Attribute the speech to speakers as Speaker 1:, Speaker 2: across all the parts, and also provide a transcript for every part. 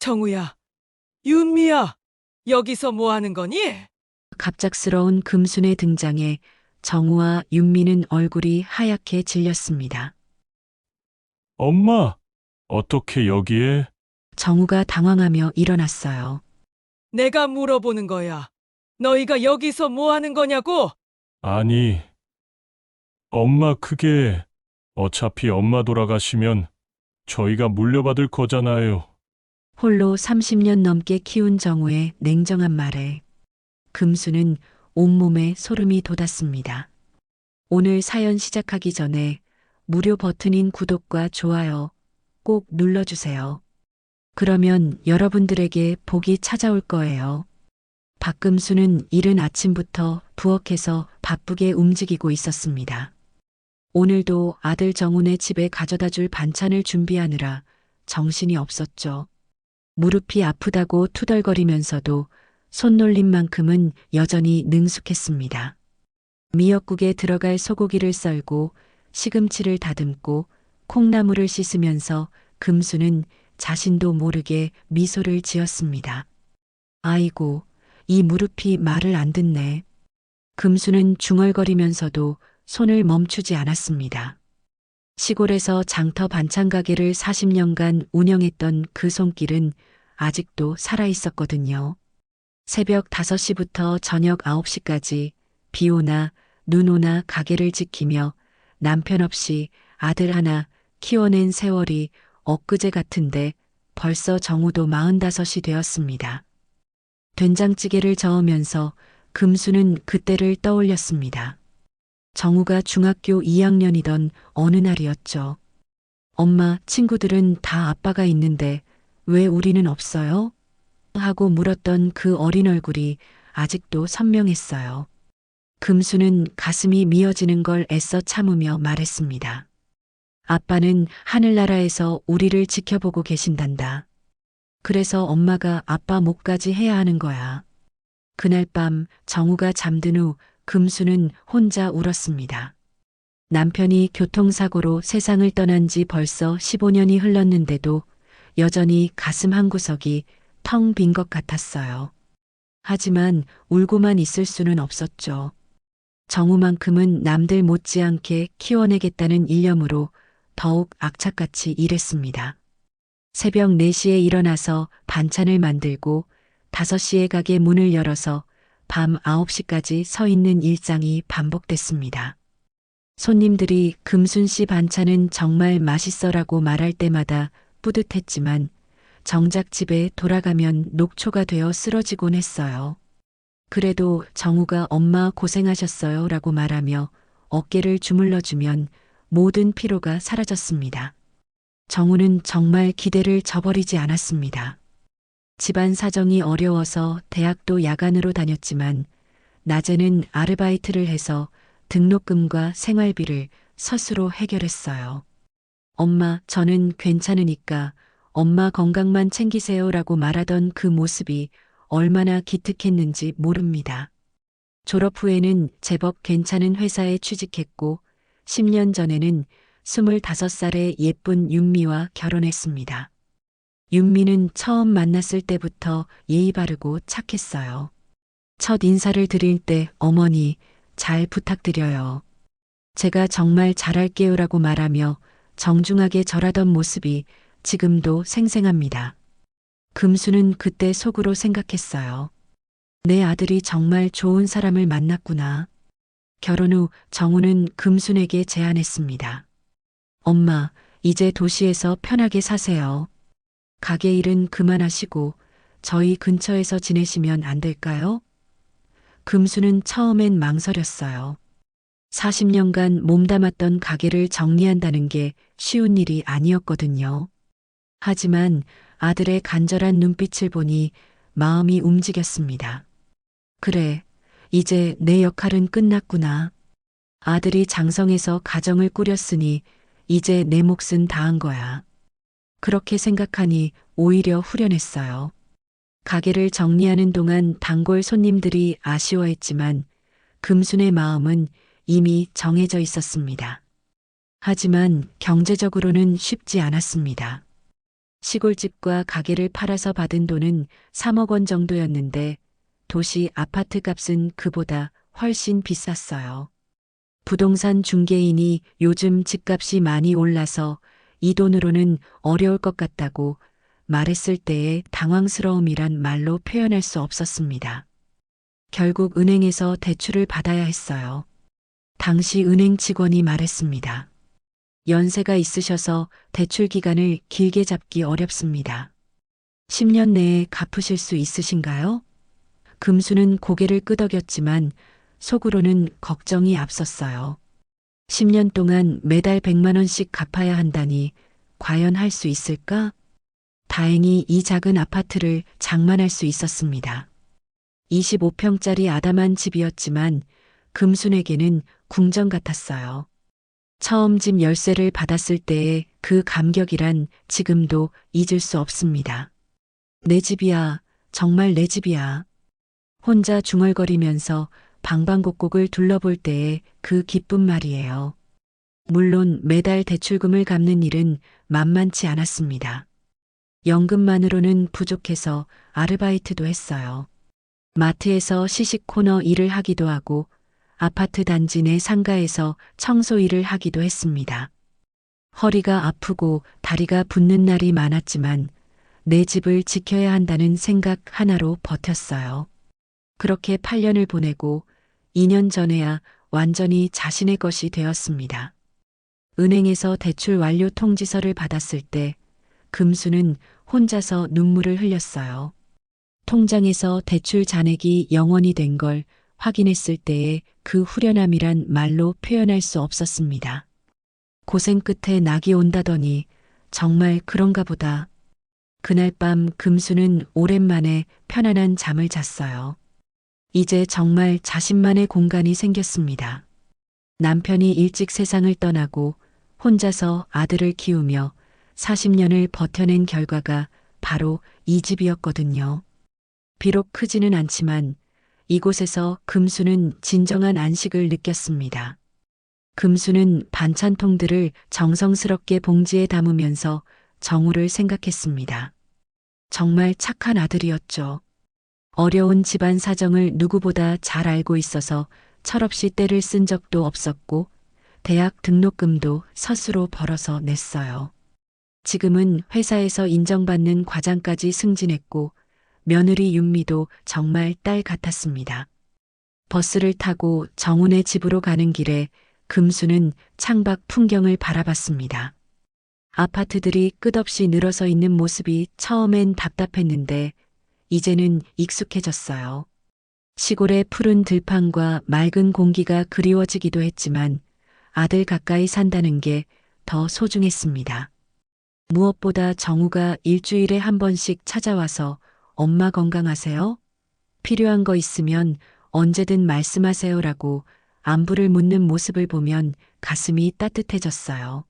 Speaker 1: 정우야, 윤미야, 여기서 뭐 하는 거니?
Speaker 2: 갑작스러운 금순의 등장에 정우와 윤미는 얼굴이 하얗게 질렸습니다.
Speaker 3: 엄마, 어떻게 여기에?
Speaker 2: 정우가 당황하며 일어났어요.
Speaker 1: 내가 물어보는 거야. 너희가 여기서 뭐 하는 거냐고?
Speaker 3: 아니, 엄마 그게 어차피 엄마 돌아가시면 저희가 물려받을 거잖아요.
Speaker 2: 홀로 30년 넘게 키운 정우의 냉정한 말에 금수는 온몸에 소름이 돋았습니다. 오늘 사연 시작하기 전에 무료 버튼인 구독과 좋아요 꼭 눌러주세요. 그러면 여러분들에게 복이 찾아올 거예요. 박금수는 이른 아침부터 부엌에서 바쁘게 움직이고 있었습니다. 오늘도 아들 정훈의 집에 가져다 줄 반찬을 준비하느라 정신이 없었죠. 무릎이 아프다고 투덜거리면서도 손놀림만큼은 여전히 능숙했습니다. 미역국에 들어갈 소고기를 썰고 시금치를 다듬고 콩나물을 씻으면서 금수는 자신도 모르게 미소를 지었습니다. 아이고, 이 무릎이 말을 안 듣네. 금수는 중얼거리면서도 손을 멈추지 않았습니다. 시골에서 장터 반찬 가게를 40년간 운영했던 그 손길은 아직도 살아 있었거든요. 새벽 5시부터 저녁 9시까지 비 오나 눈 오나 가게를 지키며 남편 없이 아들 하나 키워낸 세월이 엊그제 같은데 벌써 정우도 45이 되었습니다. 된장찌개를 저으면서 금수는 그때를 떠올렸습니다. 정우가 중학교 2학년이던 어느 날이었죠. 엄마, 친구들은 다 아빠가 있는데 왜 우리는 없어요? 하고 물었던 그 어린 얼굴이 아직도 선명했어요. 금수는 가슴이 미어지는 걸 애써 참으며 말했습니다. 아빠는 하늘나라에서 우리를 지켜보고 계신단다. 그래서 엄마가 아빠 몫까지 해야 하는 거야. 그날 밤 정우가 잠든 후 금수는 혼자 울었습니다. 남편이 교통사고로 세상을 떠난 지 벌써 15년이 흘렀는데도 여전히 가슴 한구석이 텅 빈 것 같았어요. 하지만 울고만 있을 수는 없었죠. 정우만큼은 남들 못지않게 키워내겠다는 일념으로 더욱 악착같이 일했습니다. 새벽 4시에 일어나서 반찬을 만들고 5시에 가게 문을 열어서 밤 9시까지 서 있는 일상이 반복됐습니다. 손님들이 금순 씨 반찬은 정말 맛있어라고 말할 때마다 뿌듯했지만 정작 집에 돌아가면 녹초가 되어 쓰러지곤 했어요. 그래도 정우가 엄마 고생하셨어요 라고 말하며 어깨를 주물러주면 모든 피로가 사라졌습니다. 정우는 정말 기대를 저버리지 않았습니다. 집안 사정이 어려워서 대학도 야간으로 다녔지만 낮에는 아르바이트를 해서 등록금과 생활비를 스스로 해결했어요. 엄마, 저는 괜찮으니까 엄마 건강만 챙기세요라고 말하던 그 모습이 얼마나 기특했는지 모릅니다. 졸업 후에는 제법 괜찮은 회사에 취직했고 10년 전에는 25살의 예쁜 윤미와 결혼했습니다. 윤미는 처음 만났을 때부터 예의 바르고 착했어요. 첫 인사를 드릴 때 어머니 잘 부탁드려요. 제가 정말 잘할게요라고 말하며 정중하게 절하던 모습이 지금도 생생합니다. 금수는 그때 속으로 생각했어요. 내 아들이 정말 좋은 사람을 만났구나. 결혼 후 정우는 금순에게 제안했습니다. 엄마, 이제 도시에서 편하게 사세요. 가게 일은 그만하시고 저희 근처에서 지내시면 안 될까요? 금수는 처음엔 망설였어요. 40년간 몸담았던 가게를 정리한다는 게 쉬운 일이 아니었거든요. 하지만 아들의 간절한 눈빛을 보니 마음이 움직였습니다. 그래, 이제 내 역할은 끝났구나. 아들이 장성해서 가정을 꾸렸으니 이제 내 몫은 다한 거야. 그렇게 생각하니 오히려 후련했어요. 가게를 정리하는 동안 단골 손님들이 아쉬워했지만 금순의 마음은 이미 정해져 있었습니다. 하지만 경제적으로는 쉽지 않았습니다. 시골집과 가게를 팔아서 받은 돈은 3억 원 정도였는데 도시 아파트 값은 그보다 훨씬 비쌌어요. 부동산 중개인이 요즘 집값이 많이 올라서 이 돈으로는 어려울 것 같다고 말했을 때의 당황스러움이란 말로 표현할 수 없었습니다. 결국 은행에서 대출을 받아야 했어요. 당시 은행 직원이 말했습니다. 연세가 있으셔서 대출 기간을 길게 잡기 어렵습니다. 10년 내에 갚으실 수 있으신가요? 금수는 고개를 끄덕였지만 속으로는 걱정이 앞섰어요. 10년 동안 매달 100만 원씩 갚아야 한다니 과연 할 수 있을까? 다행히 이 작은 아파트를 장만할 수 있었습니다. 25평짜리 아담한 집이었지만 금순에게는 궁전 같았어요. 처음 집 열쇠를 받았을 때의 그 감격이란 지금도 잊을 수 없습니다. 내 집이야, 정말 내 집이야. 혼자 중얼거리면서 방방곡곡을 둘러볼 때의 그 기쁜 말이에요. 물론 매달 대출금을 갚는 일은 만만치 않았습니다. 연금만으로는 부족해서 아르바이트도 했어요. 마트에서 시식 코너 일을 하기도 하고 아파트 단지 내 상가에서 청소 일을 하기도 했습니다. 허리가 아프고 다리가 붓는 날이 많았지만 내 집을 지켜야 한다는 생각 하나로 버텼어요. 그렇게 8년을 보내고 2년 전에야 완전히 자신의 것이 되었습니다. 은행에서 대출 완료 통지서를 받았을 때 금수는 혼자서 눈물을 흘렸어요. 통장에서 대출 잔액이 0원이 된 걸 확인했을 때의 그 후련함이란 말로 표현할 수 없었습니다. 고생 끝에 낙이 온다더니 정말 그런가 보다. 그날 밤 금수는 오랜만에 편안한 잠을 잤어요. 이제 정말 자신만의 공간이 생겼습니다. 남편이 일찍 세상을 떠나고 혼자서 아들을 키우며 40년을 버텨낸 결과가 바로 이 집이었거든요. 비록 크지는 않지만 이곳에서 금수는 진정한 안식을 느꼈습니다. 금수는 반찬통들을 정성스럽게 봉지에 담으면서 정우를 생각했습니다. 정말 착한 아들이었죠. 어려운 집안 사정을 누구보다 잘 알고 있어서 철없이 떼를 쓴 적도 없었고 대학 등록금도 스스로 벌어서 냈어요. 지금은 회사에서 인정받는 과장까지 승진했고 며느리 윤미도 정말 딸 같았습니다. 버스를 타고 정훈의 집으로 가는 길에 금수는 창밖 풍경을 바라봤습니다. 아파트들이 끝없이 늘어서 있는 모습이 처음엔 답답했는데 이제는 익숙해졌어요. 시골의 푸른 들판과 맑은 공기가 그리워지기도 했지만 아들 가까이 산다는 게 더 소중했습니다. 무엇보다 정우가 일주일에 한 번씩 찾아와서 엄마 건강하세요? 필요한 거 있으면 언제든 말씀하세요라고 안부를 묻는 모습을 보면 가슴이 따뜻해졌어요.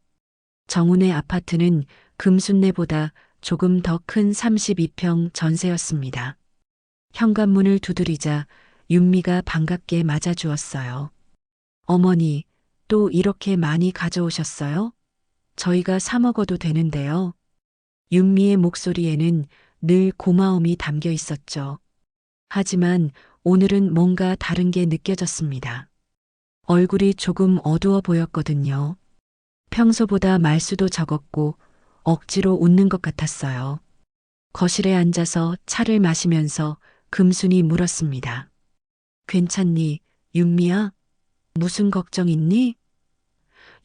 Speaker 2: 정훈의 아파트는 금순내보다 조금 더 큰 32평 전세였습니다. 현관문을 두드리자 윤미가 반갑게 맞아주었어요. 어머니, 또 이렇게 많이 가져오셨어요? 저희가 사 먹어도 되는데요. 윤미의 목소리에는 늘 고마움이 담겨 있었죠. 하지만 오늘은 뭔가 다른 게 느껴졌습니다. 얼굴이 조금 어두워 보였거든요. 평소보다 말수도 적었고 억지로 웃는 것 같았어요. 거실에 앉아서 차를 마시면서 금순이 물었습니다. 괜찮니, 윤미야? 무슨 걱정 있니?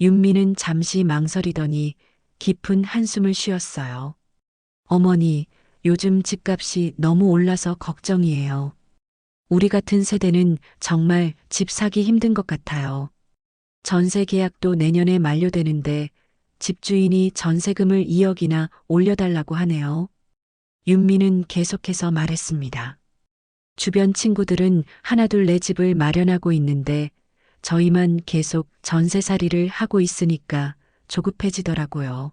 Speaker 2: 윤미는 잠시 망설이더니 깊은 한숨을 쉬었어요. 어머니, 요즘 집값이 너무 올라서 걱정이에요. 우리 같은 세대는 정말 집 사기 힘든 것 같아요. 전세 계약도 내년에 만료되는데 집주인이 전세금을 2억이나 올려달라고 하네요. 윤미는 계속해서 말했습니다. 주변 친구들은 하나둘 내 집을 마련하고 있는데 저희만 계속 전세살이를 하고 있으니까 조급해지더라고요.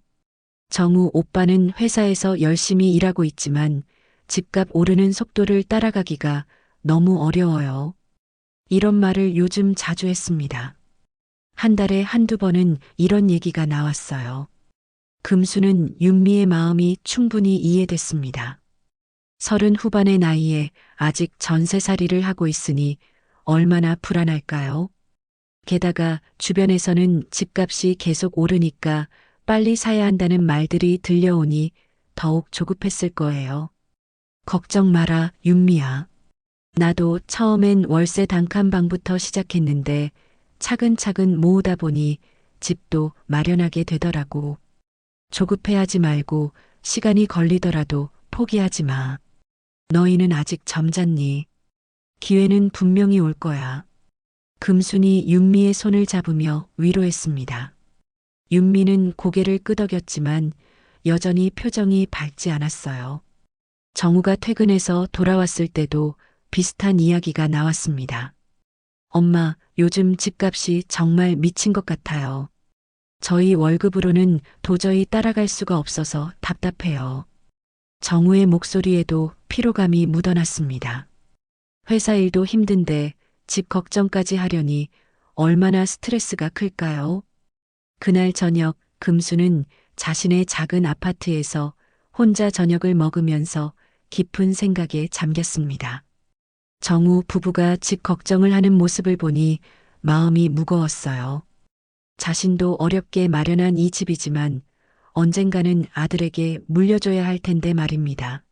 Speaker 2: 정우 오빠는 회사에서 열심히 일하고 있지만 집값 오르는 속도를 따라가기가 너무 어려워요. 이런 말을 요즘 자주 했습니다. 한 달에 한두 번은 이런 얘기가 나왔어요. 금수는 윤미의 마음이 충분히 이해됐습니다. 30 후반의 나이에 아직 전세살이를 하고 있으니 얼마나 불안할까요? 게다가 주변에서는 집값이 계속 오르니까 빨리 사야 한다는 말들이 들려오니 더욱 조급했을 거예요. 걱정 마라, 윤미야. 나도 처음엔 월세 단칸방부터 시작했는데 차근차근 모으다 보니 집도 마련하게 되더라고. 조급해하지 말고 시간이 걸리더라도 포기하지 마. 너희는 아직 젊잖니. 기회는 분명히 올 거야. 금순이 윤미의 손을 잡으며 위로했습니다. 윤미는 고개를 끄덕였지만 여전히 표정이 밝지 않았어요. 정우가 퇴근해서 돌아왔을 때도 비슷한 이야기가 나왔습니다. 엄마, 요즘 집값이 정말 미친 것 같아요. 저희 월급으로는 도저히 따라갈 수가 없어서 답답해요. 정우의 목소리에도 피로감이 묻어났습니다. 회사 일도 힘든데 집 걱정까지 하려니 얼마나 스트레스가 클까요? 그날 저녁 금수는 자신의 작은 아파트에서 혼자 저녁을 먹으면서 깊은 생각에 잠겼습니다. 정우 부부가 집 걱정을 하는 모습을 보니 마음이 무거웠어요. 자신도 어렵게 마련한 이 집이지만 언젠가는 아들에게 물려줘야 할 텐데 말입니다.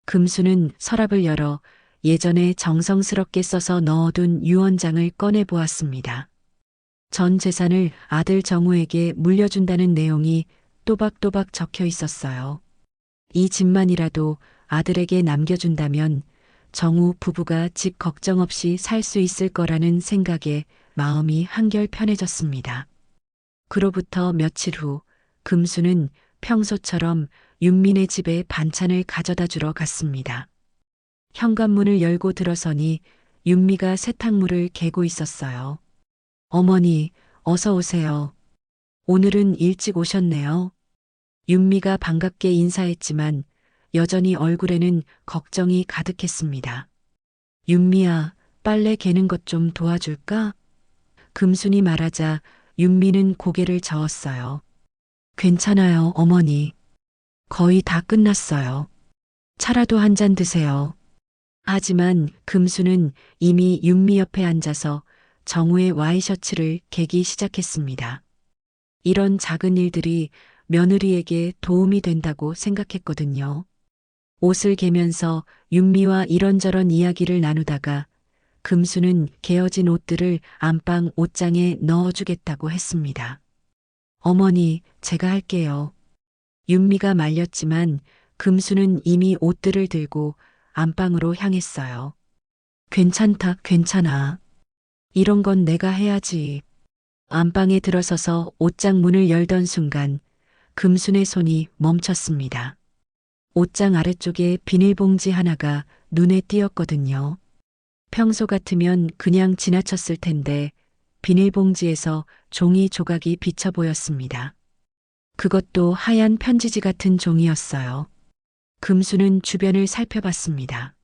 Speaker 2: 금수는 서랍을 열어 예전에 정성스럽게 써서 넣어둔 유언장을 꺼내보았습니다. 전 재산을 아들 정우에게 물려준다는 내용이 또박또박 적혀 있었어요. 이 집만이라도 아들에게 남겨준다면 정우 부부가 집 걱정 없이 살 수 있을 거라는 생각에 마음이 한결 편해졌습니다. 그로부터 며칠 후 금수는 평소처럼 윤민의 집에 반찬을 가져다 주러 갔습니다. 현관문을 열고 들어서니 윤미가 세탁물을 개고 있었어요. 어머니, 어서 오세요. 오늘은 일찍 오셨네요. 윤미가 반갑게 인사했지만 여전히 얼굴에는 걱정이 가득했습니다. 윤미야, 빨래 개는 것 좀 도와줄까? 금순이 말하자 윤미는 고개를 저었어요. 괜찮아요, 어머니. 거의 다 끝났어요. 차라도 한 잔 드세요. 하지만 금수는 이미 윤미 옆에 앉아서 정우의 와이셔츠를 개기 시작했습니다. 이런 작은 일들이 며느리에게 도움이 된다고 생각했거든요. 옷을 개면서 윤미와 이런저런 이야기를 나누다가 금수는 개어진 옷들을 안방 옷장에 넣어주겠다고 했습니다. 어머니, 제가 할게요. 윤미가 말렸지만 금수는 이미 옷들을 들고 안방으로 향했어요. 괜찮다, 괜찮아. 이런 건 내가 해야지. 안방에 들어서서 옷장 문을 열던 순간 금순의 손이 멈췄습니다. 옷장 아래쪽에 비닐봉지 하나가 눈에 띄었거든요. 평소 같으면 그냥 지나쳤을 텐데 비닐봉지에서 종이 조각이 비쳐 보였습니다. 그것도 하얀 편지지 같은 종이었어요. 금수는 주변을 살펴봤습니다.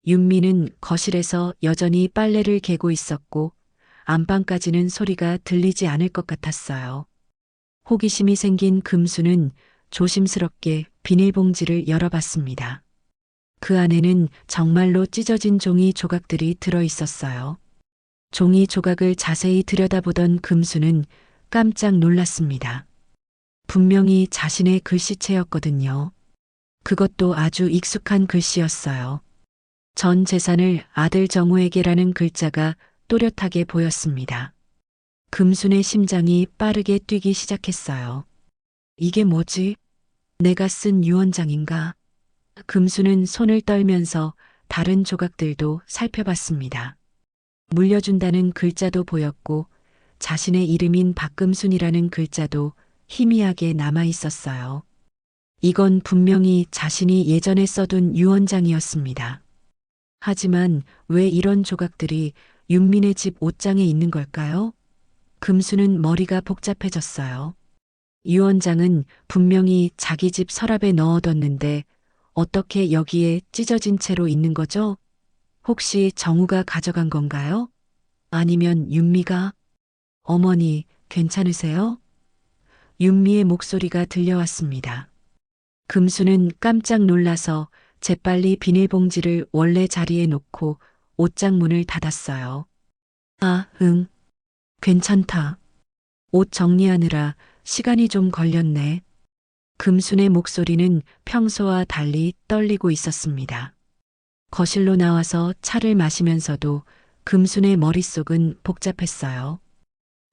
Speaker 2: 윤미는 거실에서 여전히 빨래를 개고 있었고 안방까지는 소리가 들리지 않을 것 같았어요. 호기심이 생긴 금수는 조심스럽게 비닐봉지를 열어봤습니다. 그 안에는 정말로 찢어진 종이 조각들이 들어 있었어요. 종이 조각을 자세히 들여다보던 금수는 깜짝 놀랐습니다. 분명히 자신의 글씨체였거든요. 그것도 아주 익숙한 글씨였어요. 전 재산을 아들 정우에게라는 글자가 또렷하게 보였습니다. 금순의 심장이 빠르게 뛰기 시작했어요. 이게 뭐지? 내가 쓴 유언장인가? 금수는 손을 떨면서 다른 조각들도 살펴봤습니다. 물려준다는 글자도 보였고 자신의 이름인 박금순이라는 글자도 희미하게 남아 있었어요. 이건 분명히 자신이 예전에 써둔 유언장이었습니다. 하지만 왜 이런 조각들이 윤민의 집 옷장에 있는 걸까요? 금수는 머리가 복잡해졌어요. 유언장은 분명히 자기 집 서랍에 넣어뒀는데 어떻게 여기에 찢어진 채로 있는 거죠? 혹시 정우가 가져간 건가요? 아니면 윤미가? 어머니, 괜찮으세요? 윤미의 목소리가 들려왔습니다. 금수는 깜짝 놀라서 재빨리 비닐봉지를 원래 자리에 놓고 옷장 문을 닫았어요. 아, 응. 괜찮다. 옷 정리하느라 시간이 좀 걸렸네. 금순의 목소리는 평소와 달리 떨리고 있었습니다. 거실로 나와서 차를 마시면서도 금순의 머릿속은 복잡했어요.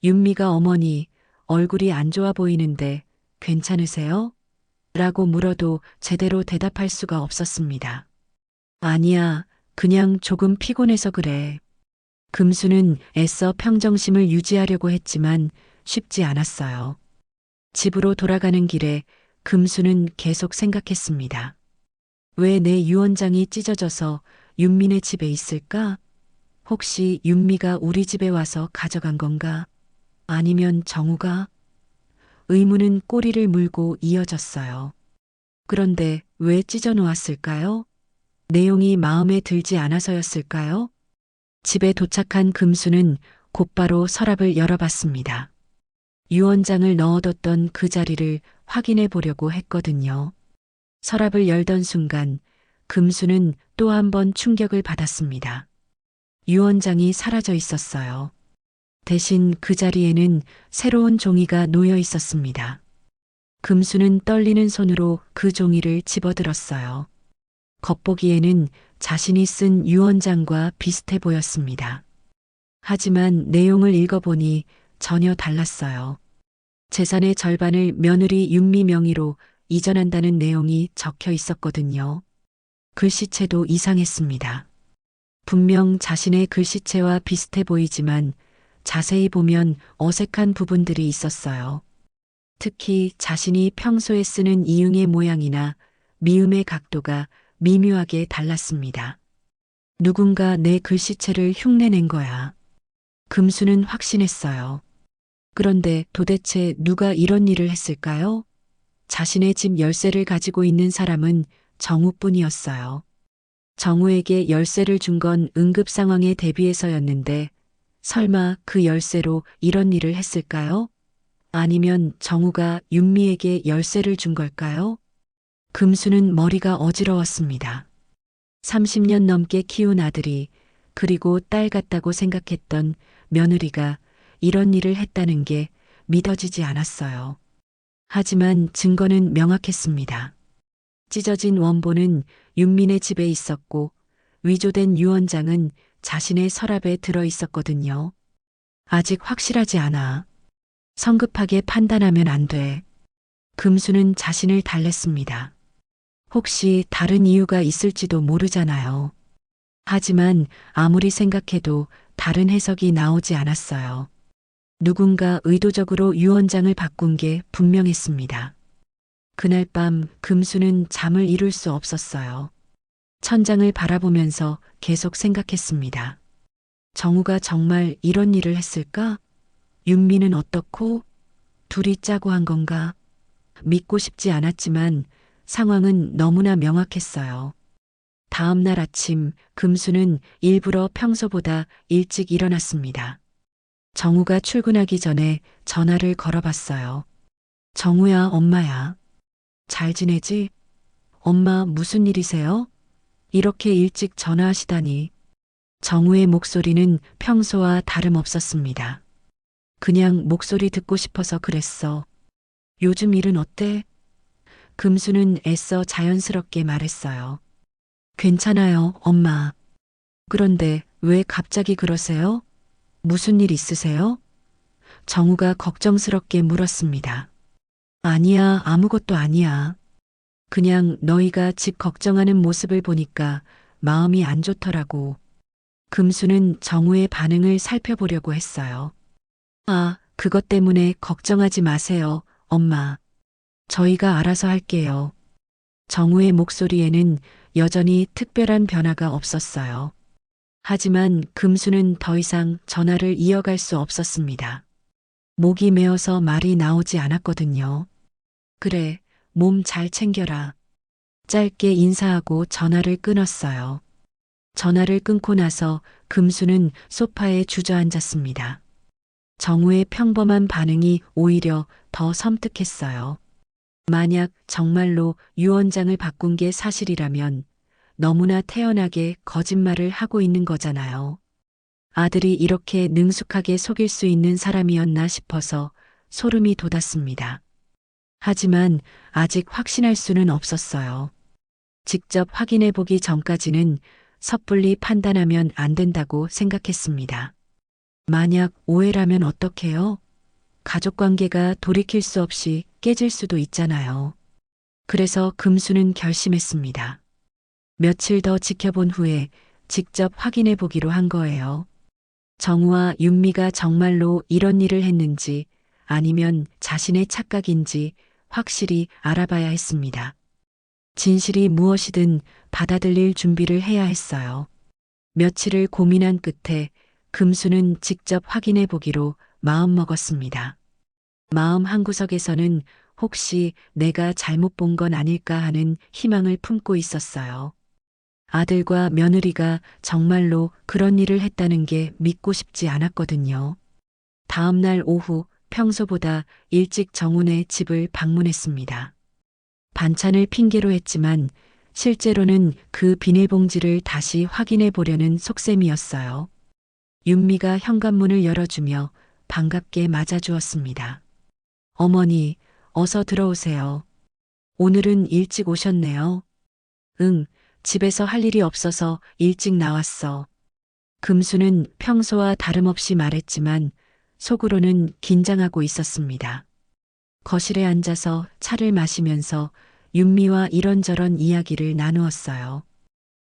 Speaker 2: 윤미가 어머니, 얼굴이 안 좋아 보이는데 괜찮으세요? 라고 물어도 제대로 대답할 수가 없었습니다. 아니야, 그냥 조금 피곤해서 그래. 금수는 애써 평정심을 유지하려고 했지만 쉽지 않았어요. 집으로 돌아가는 길에 금수는 계속 생각했습니다. 왜 내 유언장이 찢어져서 윤미네 집에 있을까? 혹시 윤미가 우리 집에 와서 가져간 건가? 아니면 정우가? 의문은 꼬리를 물고 이어졌어요. 그런데 왜 찢어 놓았을까요? 내용이 마음에 들지 않아서였을까요? 집에 도착한 금수는 곧바로 서랍을 열어봤습니다. 유언장을 넣어뒀던 그 자리를 확인해 보려고 했거든요. 서랍을 열던 순간 금수는 또 한 번 충격을 받았습니다. 유언장이 사라져 있었어요. 대신 그 자리에는 새로운 종이가 놓여 있었습니다. 금수는 떨리는 손으로 그 종이를 집어들었어요. 겉보기에는 자신이 쓴 유언장과 비슷해 보였습니다. 하지만 내용을 읽어보니 전혀 달랐어요. 재산의 절반을 며느리 윤미 명의로 이전한다는 내용이 적혀 있었거든요. 글씨체도 이상했습니다. 분명 자신의 글씨체와 비슷해 보이지만 자세히 보면 어색한 부분들이 있었어요. 특히 자신이 평소에 쓰는 이응의 모양이나 미음의 각도가 미묘하게 달랐습니다. 누군가 내 글씨체를 흉내낸 거야. 금수는 확신했어요. 그런데 도대체 누가 이런 일을 했을까요? 자신의 집 열쇠를 가지고 있는 사람은 정우뿐이었어요. 정우에게 열쇠를 준 건 응급 상황에 대비해서였는데 설마 그 열쇠로 이런 일을 했을까요? 아니면 정우가 윤미에게 열쇠를 준 걸까요? 금수는 머리가 어지러웠습니다. 30년 넘게 키운 아들이 그리고 딸 같다고 생각했던 며느리가 이런 일을 했다는 게 믿어지지 않았어요. 하지만 증거는 명확했습니다. 찢어진 원본은 윤민의 집에 있었고 위조된 유언장은 자신의 서랍에 들어 있었거든요. 아직 확실하지 않아. 성급하게 판단하면 안 돼. 금수는 자신을 달랬습니다. 혹시 다른 이유가 있을지도 모르잖아요. 하지만 아무리 생각해도 다른 해석이 나오지 않았어요. 누군가 의도적으로 유언장을 바꾼 게 분명했습니다. 그날 밤 금수는 잠을 이룰 수 없었어요. 천장을 바라보면서 계속 생각했습니다. 정우가 정말 이런 일을 했을까? 윤미는 어떻고? 둘이 짜고 한 건가? 믿고 싶지 않았지만 상황은 너무나 명확했어요. 다음 날 아침 금수는 일부러 평소보다 일찍 일어났습니다. 정우가 출근하기 전에 전화를 걸어봤어요. 정우야, 엄마야. 잘 지내지? 엄마 무슨 일이세요? 이렇게 일찍 전화하시다니. 정우의 목소리는 평소와 다름없었습니다. 그냥 목소리 듣고 싶어서 그랬어. 요즘 일은 어때? 금수는 애써 자연스럽게 말했어요. 괜찮아요, 엄마. 그런데 왜 갑자기 그러세요? 무슨 일 있으세요? 정우가 걱정스럽게 물었습니다. 아니야, 아무것도 아니야. 그냥 너희가 집 걱정하는 모습을 보니까 마음이 안 좋더라고. 금수는 정우의 반응을 살펴보려고 했어요. 아, 그것 때문에 걱정하지 마세요, 엄마. 저희가 알아서 할게요. 정우의 목소리에는 여전히 특별한 변화가 없었어요. 하지만 금수는 더 이상 전화를 이어갈 수 없었습니다. 목이 메어서 말이 나오지 않았거든요. 그래, 몸 잘 챙겨라. 짧게 인사하고 전화를 끊었어요. 전화를 끊고 나서 금수는 소파에 주저앉았습니다. 정우의 평범한 반응이 오히려 더 섬뜩했어요. 만약 정말로 유언장을 바꾼 게 사실이라면 너무나 태연하게 거짓말을 하고 있는 거잖아요. 아들이 이렇게 능숙하게 속일 수 있는 사람이었나 싶어서 소름이 돋았습니다. 하지만 아직 확신할 수는 없었어요. 직접 확인해 보기 전까지는 섣불리 판단하면 안 된다고 생각했습니다. 만약 오해라면 어떡해요? 가족 관계가 돌이킬 수 없이 깨질 수도 있잖아요. 그래서 금수는 결심했습니다. 며칠 더 지켜본 후에 직접 확인해 보기로 한 거예요. 정우와 윤미가 정말로 이런 일을 했는지 아니면 자신의 착각인지 확실히 알아봐야 했습니다. 진실이 무엇이든 받아들일 준비를 해야 했어요. 며칠을 고민한 끝에 금수는 직접 확인해 보기로 마음먹었습니다. 마음 한구석에서는 혹시 내가 잘못 본 건 아닐까 하는 희망을 품고 있었어요. 아들과 며느리가 정말로 그런 일을 했다는 게 믿고 싶지 않았거든요. 다음 날 오후 평소보다 일찍 정훈의 집을 방문했습니다. 반찬을 핑계로 했지만 실제로는 그 비닐봉지를 다시 확인해 보려는 속셈이었어요. 윤미가 현관문을 열어주며 반갑게 맞아주었습니다. 어머니, 어서 들어오세요. 오늘은 일찍 오셨네요. 응, 집에서 할 일이 없어서 일찍 나왔어. 금수는 평소와 다름없이 말했지만 속으로는 긴장하고 있었습니다. 거실에 앉아서 차를 마시면서 윤미와 이런저런 이야기를 나누었어요.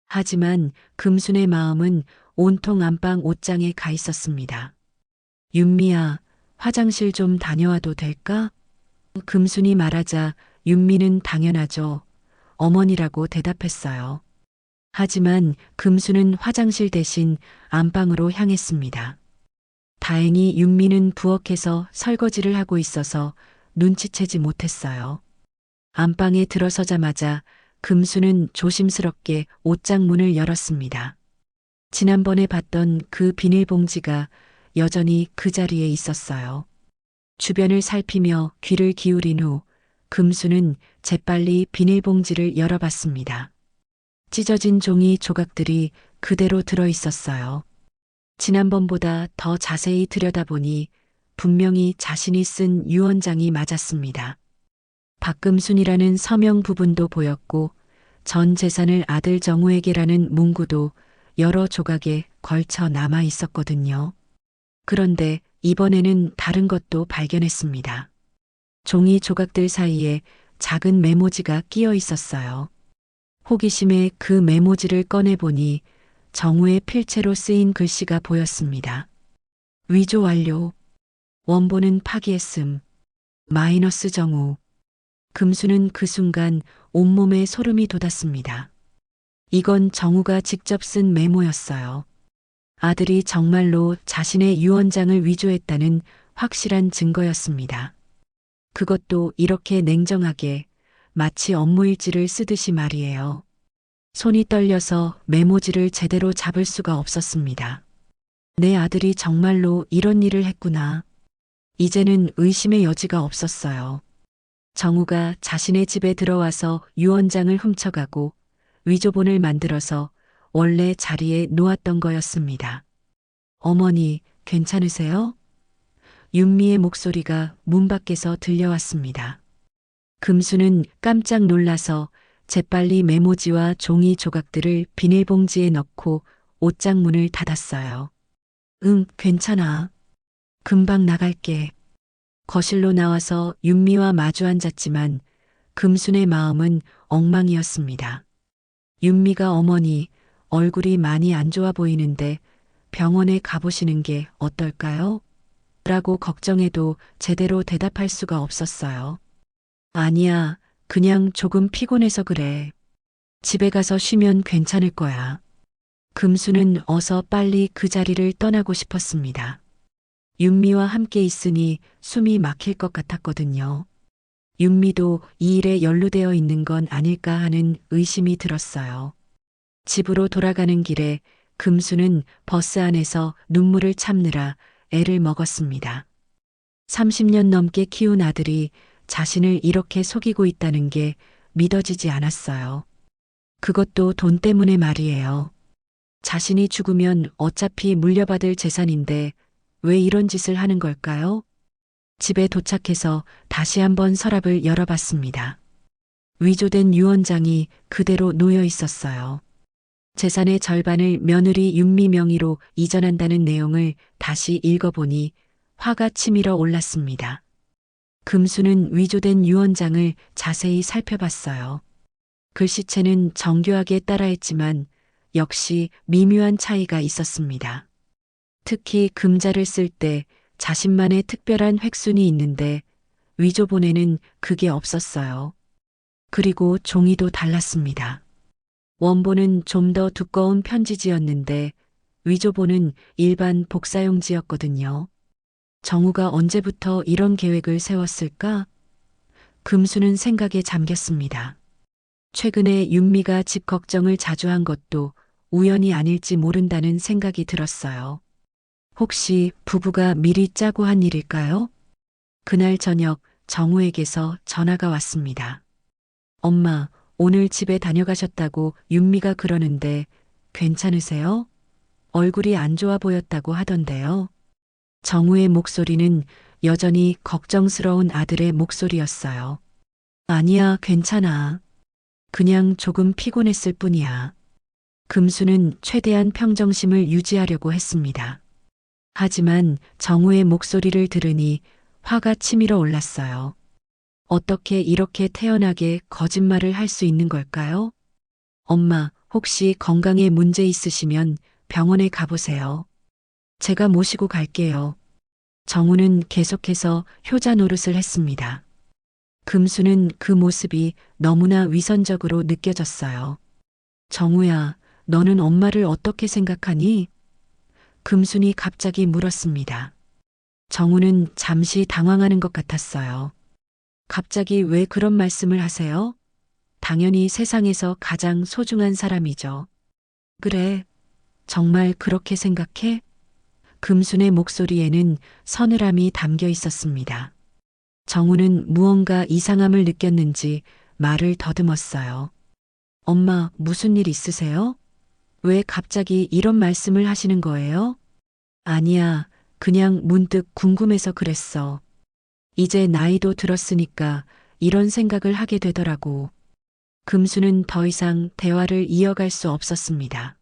Speaker 2: 하지만 금순의 마음은 온통 안방 옷장에 가 있었습니다. 윤미야, 화장실 좀 다녀와도 될까? 금순이 말하자 윤미는 당연하죠. 어머니라고 대답했어요. 하지만 금수는 화장실 대신 안방으로 향했습니다. 다행히 윤미는 부엌에서 설거지를 하고 있어서 눈치채지 못했어요. 안방에 들어서자마자 금수는 조심스럽게 옷장 문을 열었습니다. 지난번에 봤던 그 비닐봉지가 여전히 그 자리에 있었어요. 주변을 살피며 귀를 기울인 후 금수는 재빨리 비닐봉지를 열어봤습니다. 찢어진 종이 조각들이 그대로 들어 있었어요. 지난번보다 더 자세히 들여다보니 분명히 자신이 쓴 유언장이 맞았습니다. 박금순이라는 서명 부분도 보였고 전 재산을 아들 정우에게라는 문구도 여러 조각에 걸쳐 남아 있었거든요. 그런데 이번에는 다른 것도 발견했습니다. 종이 조각들 사이에 작은 메모지가 끼어 있었어요. 호기심에 그 메모지를 꺼내보니 정우의 필체로 쓰인 글씨가 보였습니다. 위조 완료. 원본은 파기했음. 마이너스 정우. 금수는 그 순간 온몸에 소름이 돋았습니다. 이건 정우가 직접 쓴 메모였어요. 아들이 정말로 자신의 유언장을 위조했다는 확실한 증거였습니다. 그것도 이렇게 냉정하게 마치 업무일지를 쓰듯이 말이에요. 손이 떨려서 메모지를 제대로 잡을 수가 없었습니다. 내 아들이 정말로 이런 일을 했구나. 이제는 의심의 여지가 없었어요. 정우가 자신의 집에 들어와서 유언장을 훔쳐가고 위조본을 만들어서 원래 자리에 놓았던 거였습니다. 어머니, 괜찮으세요? 윤미의 목소리가 문 밖에서 들려왔습니다. 금수는 깜짝 놀라서 재빨리 메모지와 종이 조각들을 비닐봉지에 넣고 옷장 문을 닫았어요. 응, 괜찮아. 금방 나갈게. 거실로 나와서 윤미와 마주 앉았지만 금순의 마음은 엉망이었습니다. 윤미가 어머니, 얼굴이 많이 안 좋아 보이는데 병원에 가보시는 게 어떨까요? 라고 걱정해도 제대로 대답할 수가 없었어요. 아니야, 그냥 조금 피곤해서 그래. 집에 가서 쉬면 괜찮을 거야. 금수는 어서 빨리 그 자리를 떠나고 싶었습니다. 윤미와 함께 있으니 숨이 막힐 것 같았거든요. 윤미도 이 일에 연루되어 있는 건 아닐까 하는 의심이 들었어요. 집으로 돌아가는 길에 금수는 버스 안에서 눈물을 참느라 애를 먹었습니다. 30년 넘게 키운 아들이 자신을 이렇게 속이고 있다는 게 믿어지지 않았어요. 그것도 돈 때문에 말이에요. 자신이 죽으면 어차피 물려받을 재산인데 왜 이런 짓을 하는 걸까요? 집에 도착해서 다시 한번 서랍을 열어봤습니다. 위조된 유언장이 그대로 놓여 있었어요. 재산의 절반을 며느리 윤미 명의로 이전한다는 내용을 다시 읽어보니 화가 치밀어 올랐습니다. 금수는 위조된 유언장을 자세히 살펴봤어요. 글씨체는 정교하게 따라했지만 역시 미묘한 차이가 있었습니다. 특히 금자를 쓸 때 자신만의 특별한 획순이 있는데 위조본에는 그게 없었어요. 그리고 종이도 달랐습니다. 원본은 좀 더 두꺼운 편지지였는데 위조본은 일반 복사용지였거든요. 정우가 언제부터 이런 계획을 세웠을까? 금수는 생각에 잠겼습니다. 최근에 윤미가 집 걱정을 자주 한 것도 우연이 아닐지 모른다는 생각이 들었어요. 혹시 부부가 미리 짜고 한 일일까요? 그날 저녁 정우에게서 전화가 왔습니다. 엄마, 오늘 집에 다녀가셨다고 윤미가 그러는데 괜찮으세요? 얼굴이 안 좋아 보였다고 하던데요. 정우의 목소리는 여전히 걱정스러운 아들의 목소리였어요. 아니야, 괜찮아. 그냥 조금 피곤했을 뿐이야. 금수는 최대한 평정심을 유지하려고 했습니다. 하지만 정우의 목소리를 들으니 화가 치밀어 올랐어요. 어떻게 이렇게 태연하게 거짓말을 할 수 있는 걸까요? 엄마, 혹시 건강에 문제 있으시면 병원에 가보세요. 제가 모시고 갈게요. 정우는 계속해서 효자 노릇을 했습니다. 금수는 그 모습이 너무나 위선적으로 느껴졌어요. 정우야, 너는 엄마를 어떻게 생각하니? 금순이 갑자기 물었습니다. 정우는 잠시 당황하는 것 같았어요. 갑자기 왜 그런 말씀을 하세요? 당연히 세상에서 가장 소중한 사람이죠. 그래, 정말 그렇게 생각해? 금순의 목소리에는 서늘함이 담겨 있었습니다. 정우는 무언가 이상함을 느꼈는지 말을 더듬었어요. 엄마, 무슨 일 있으세요? 왜 갑자기 이런 말씀을 하시는 거예요? 아니야, 그냥 문득 궁금해서 그랬어. 이제 나이도 들었으니까 이런 생각을 하게 되더라고. 금수는 더 이상 대화를 이어갈 수 없었습니다.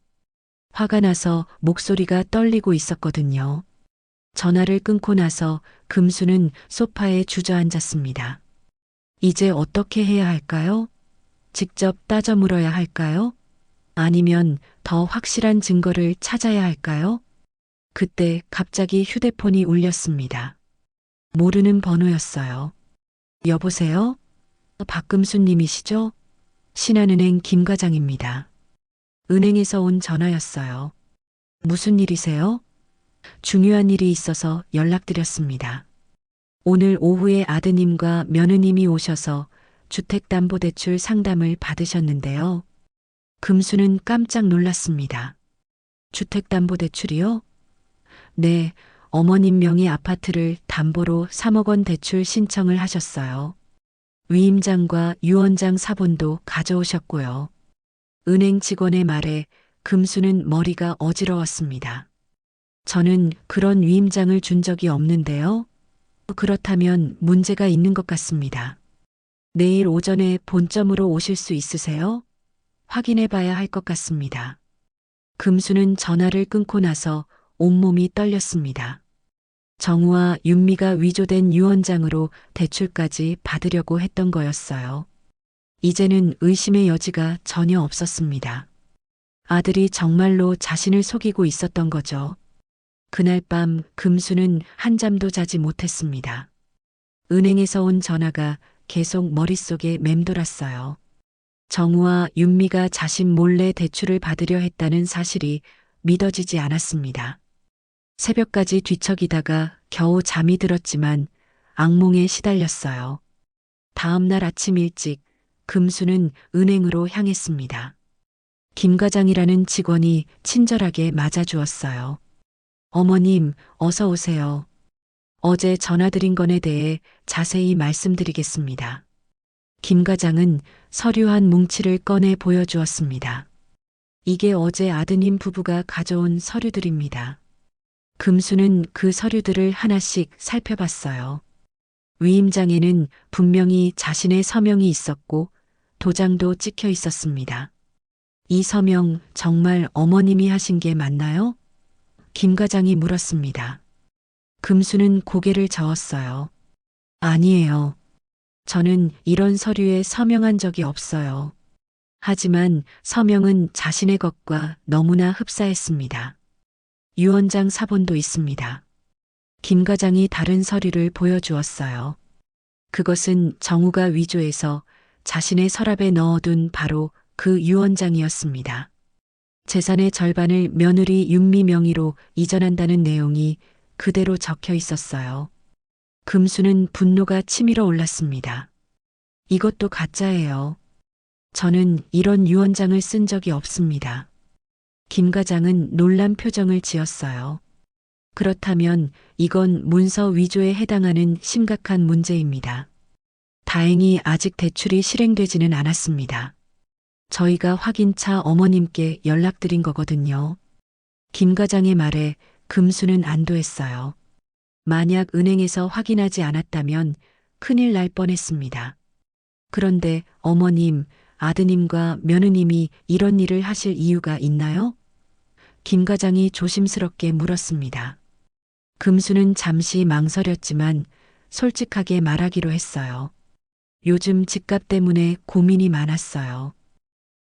Speaker 2: 화가 나서 목소리가 떨리고 있었거든요. 전화를 끊고 나서 금수는 소파에 주저앉았습니다. 이제 어떻게 해야 할까요? 직접 따져 물어야 할까요? 아니면 더 확실한 증거를 찾아야 할까요? 그때 갑자기 휴대폰이 울렸습니다. 모르는 번호였어요. 여보세요? 박금수 님이시죠? 신한은행 김 과장입니다. 은행에서 온 전화였어요. 무슨 일이세요? 중요한 일이 있어서 연락드렸습니다. 오늘 오후에 아드님과 며느님이 오셔서 주택담보대출 상담을 받으셨는데요. 금수는 깜짝 놀랐습니다. 주택담보대출이요? 네, 어머님 명의 아파트를 담보로 3억 원 대출 신청을 하셨어요. 위임장과 유언장 사본도 가져오셨고요. 은행 직원의 말에 금수는 머리가 어지러웠습니다. 저는 그런 위임장을 준 적이 없는데요. 그렇다면 문제가 있는 것 같습니다. 내일 오전에 본점으로 오실 수 있으세요? 확인해 봐야 할 것 같습니다. 금수는 전화를 끊고 나서 온몸이 떨렸습니다. 정우와 윤미가 위조된 유언장으로 대출까지 받으려고 했던 거였어요. 이제는 의심의 여지가 전혀 없었습니다. 아들이 정말로 자신을 속이고 있었던 거죠. 그날 밤 금수는 한잠도 자지 못했습니다. 은행에서 온 전화가 계속 머릿속에 맴돌았어요. 정우와 윤미가 자신 몰래 대출을 받으려 했다는 사실이 믿어지지 않았습니다. 새벽까지 뒤척이다가 겨우 잠이 들었지만 악몽에 시달렸어요. 다음 날 아침 일찍 금수는 은행으로 향했습니다. 김 과장이라는 직원이 친절하게 맞아주었어요. 어머님, 어서 오세요. 어제 전화드린 건에 대해 자세히 말씀드리겠습니다. 김 과장은 서류 한 뭉치를 꺼내 보여주었습니다. 이게 어제 아드님 부부가 가져온 서류들입니다. 금수는 그 서류들을 하나씩 살펴봤어요. 위임장에는 분명히 자신의 서명이 있었고 도장도 찍혀 있었습니다. 이 서명 정말 어머님이 하신 게 맞나요? 김 과장이 물었습니다. 금수는 고개를 저었어요. 아니에요. 저는 이런 서류에 서명한 적이 없어요. 하지만 서명은 자신의 것과 너무나 흡사했습니다. 유언장 사본도 있습니다. 김 과장이 다른 서류를 보여주었어요. 그것은 정우가 위조해서 자신의 서랍에 넣어둔 바로 그 유언장이었습니다. 재산의 절반을 며느리 윤미 명의로 이전한다는 내용이 그대로 적혀 있었어요. 금수는 분노가 치밀어 올랐습니다. 이것도 가짜예요. 저는 이런 유언장을 쓴 적이 없습니다. 김 과장은 놀란 표정을 지었어요. 그렇다면 이건 문서 위조에 해당하는 심각한 문제입니다. 다행히 아직 대출이 실행되지는 않았습니다. 저희가 확인차 어머님께 연락드린 거거든요. 김 과장의 말에 금수는 안도했어요. 만약 은행에서 확인하지 않았다면 큰일 날 뻔했습니다. 그런데 어머님, 아드님과 며느님이 이런 일을 하실 이유가 있나요? 김 과장이 조심스럽게 물었습니다. 금수는 잠시 망설였지만 솔직하게 말하기로 했어요. 요즘 집값 때문에 고민이 많았어요.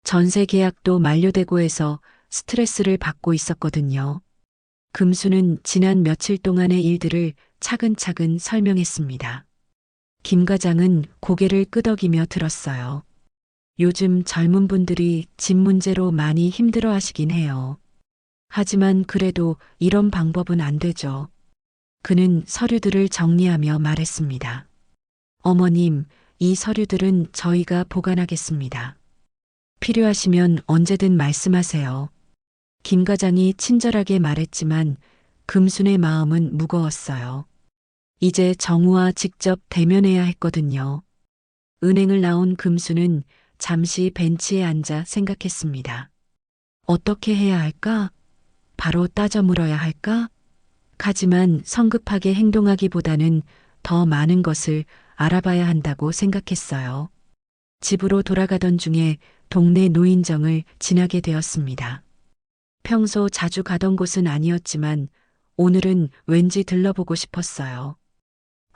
Speaker 2: 전세 계약도 만료되고 해서 스트레스를 받고 있었거든요. 금수는 지난 며칠 동안의 일들을 차근차근 설명했습니다. 김 과장은 고개를 끄덕이며 들었어요. 요즘 젊은 분들이 집 문제로 많이 힘들어 하시긴 해요. 하지만 그래도 이런 방법은 안 되죠. 그는 서류들을 정리하며 말했습니다. 어머님, 이 서류들은 저희가 보관하겠습니다. 필요하시면 언제든 말씀하세요. 김 과장이 친절하게 말했지만 금순의 마음은 무거웠어요. 이제 정우와 직접 대면해야 했거든요. 은행을 나온 금수는 잠시 벤치에 앉아 생각했습니다. 어떻게 해야 할까? 바로 따져 물어야 할까? 하지만 성급하게 행동하기보다는 더 많은 것을 알아봐야 한다고 생각했어요. 집으로 돌아가던 중에 동네 노인정을 지나게 되었습니다. 평소 자주 가던 곳은 아니었지만 오늘은 왠지 들러보고 싶었어요.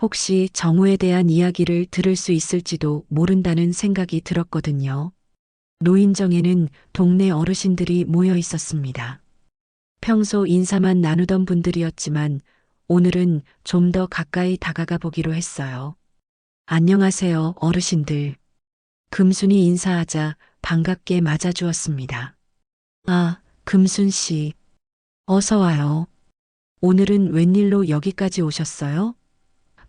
Speaker 2: 혹시 정우에 대한 이야기를 들을 수 있을지도 모른다는 생각이 들었거든요. 노인정에는 동네 어르신들이 모여 있었습니다. 평소 인사만 나누던 분들이었지만 오늘은 좀 더 가까이 다가가 보기로 했어요. 안녕하세요, 어르신들. 금순이 인사하자 반갑게 맞아주었습니다. 아, 금순 씨. 어서 와요. 오늘은 웬일로 여기까지 오셨어요?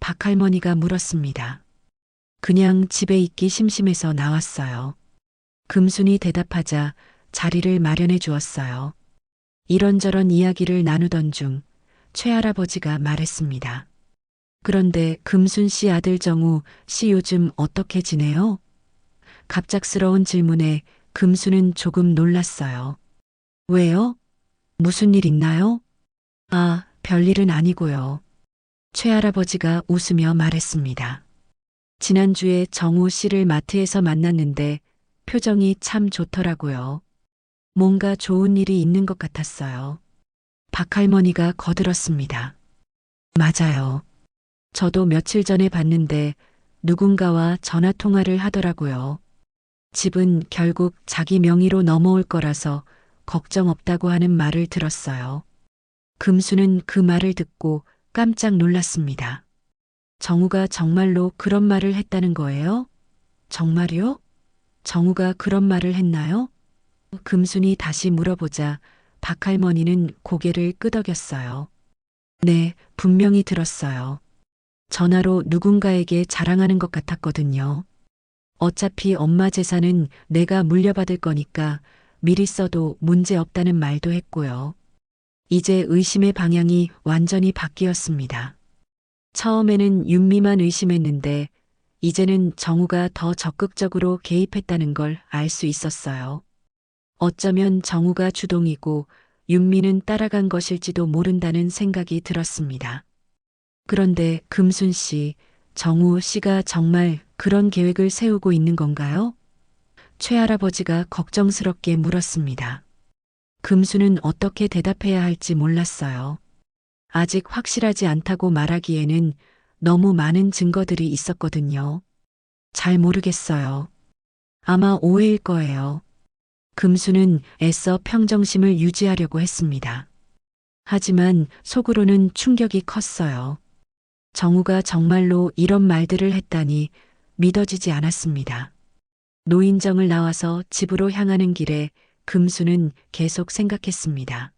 Speaker 2: 박할머니가 물었습니다. 그냥 집에 있기 심심해서 나왔어요. 금순이 대답하자 자리를 마련해 주었어요. 이런저런 이야기를 나누던 중 최할아버지가 말했습니다. 그런데 금순 씨 아들 정우 씨 요즘 어떻게 지내요? 갑작스러운 질문에 금순은 조금 놀랐어요. 왜요? 무슨 일 있나요? 아, 별일은 아니고요. 최할아버지가 웃으며 말했습니다. 지난주에 정우 씨를 마트에서 만났는데 표정이 참 좋더라고요. 뭔가 좋은 일이 있는 것 같았어요. 박할머니가 거들었습니다. 맞아요. 저도 며칠 전에 봤는데 누군가와 전화 통화를 하더라고요. 집은 결국 자기 명의로 넘어올 거라서 걱정 없다고 하는 말을 들었어요. 금수는 그 말을 듣고 깜짝 놀랐습니다. 정우가 정말로 그런 말을 했다는 거예요? 정말요? 정우가 그런 말을 했나요? 금순이 다시 물어보자 박할머니는 고개를 끄덕였어요. 네, 분명히 들었어요. 전화로 누군가에게 자랑하는 것 같았거든요. 어차피 엄마 재산은 내가 물려받을 거니까 미리 써도 문제 없다는 말도 했고요. 이제 의심의 방향이 완전히 바뀌었습니다. 처음에는 윤미만 의심했는데 이제는 정우가 더 적극적으로 개입했다는 걸 알 수 있었어요. 어쩌면 정우가 주동이고 윤미는 따라간 것일지도 모른다는 생각이 들었습니다. 그런데 금순 씨, 정우 씨가 정말 그런 계획을 세우고 있는 건가요? 최할아버지가 걱정스럽게 물었습니다. 금수는 어떻게 대답해야 할지 몰랐어요. 아직 확실하지 않다고 말하기에는 너무 많은 증거들이 있었거든요. 잘 모르겠어요. 아마 오해일 거예요. 금수는 애써 평정심을 유지하려고 했습니다. 하지만 속으로는 충격이 컸어요. 정우가 정말로 이런 말들을 했다니 믿어지지 않았습니다. 노인정을 나와서 집으로 향하는 길에 금수는 계속 생각했습니다.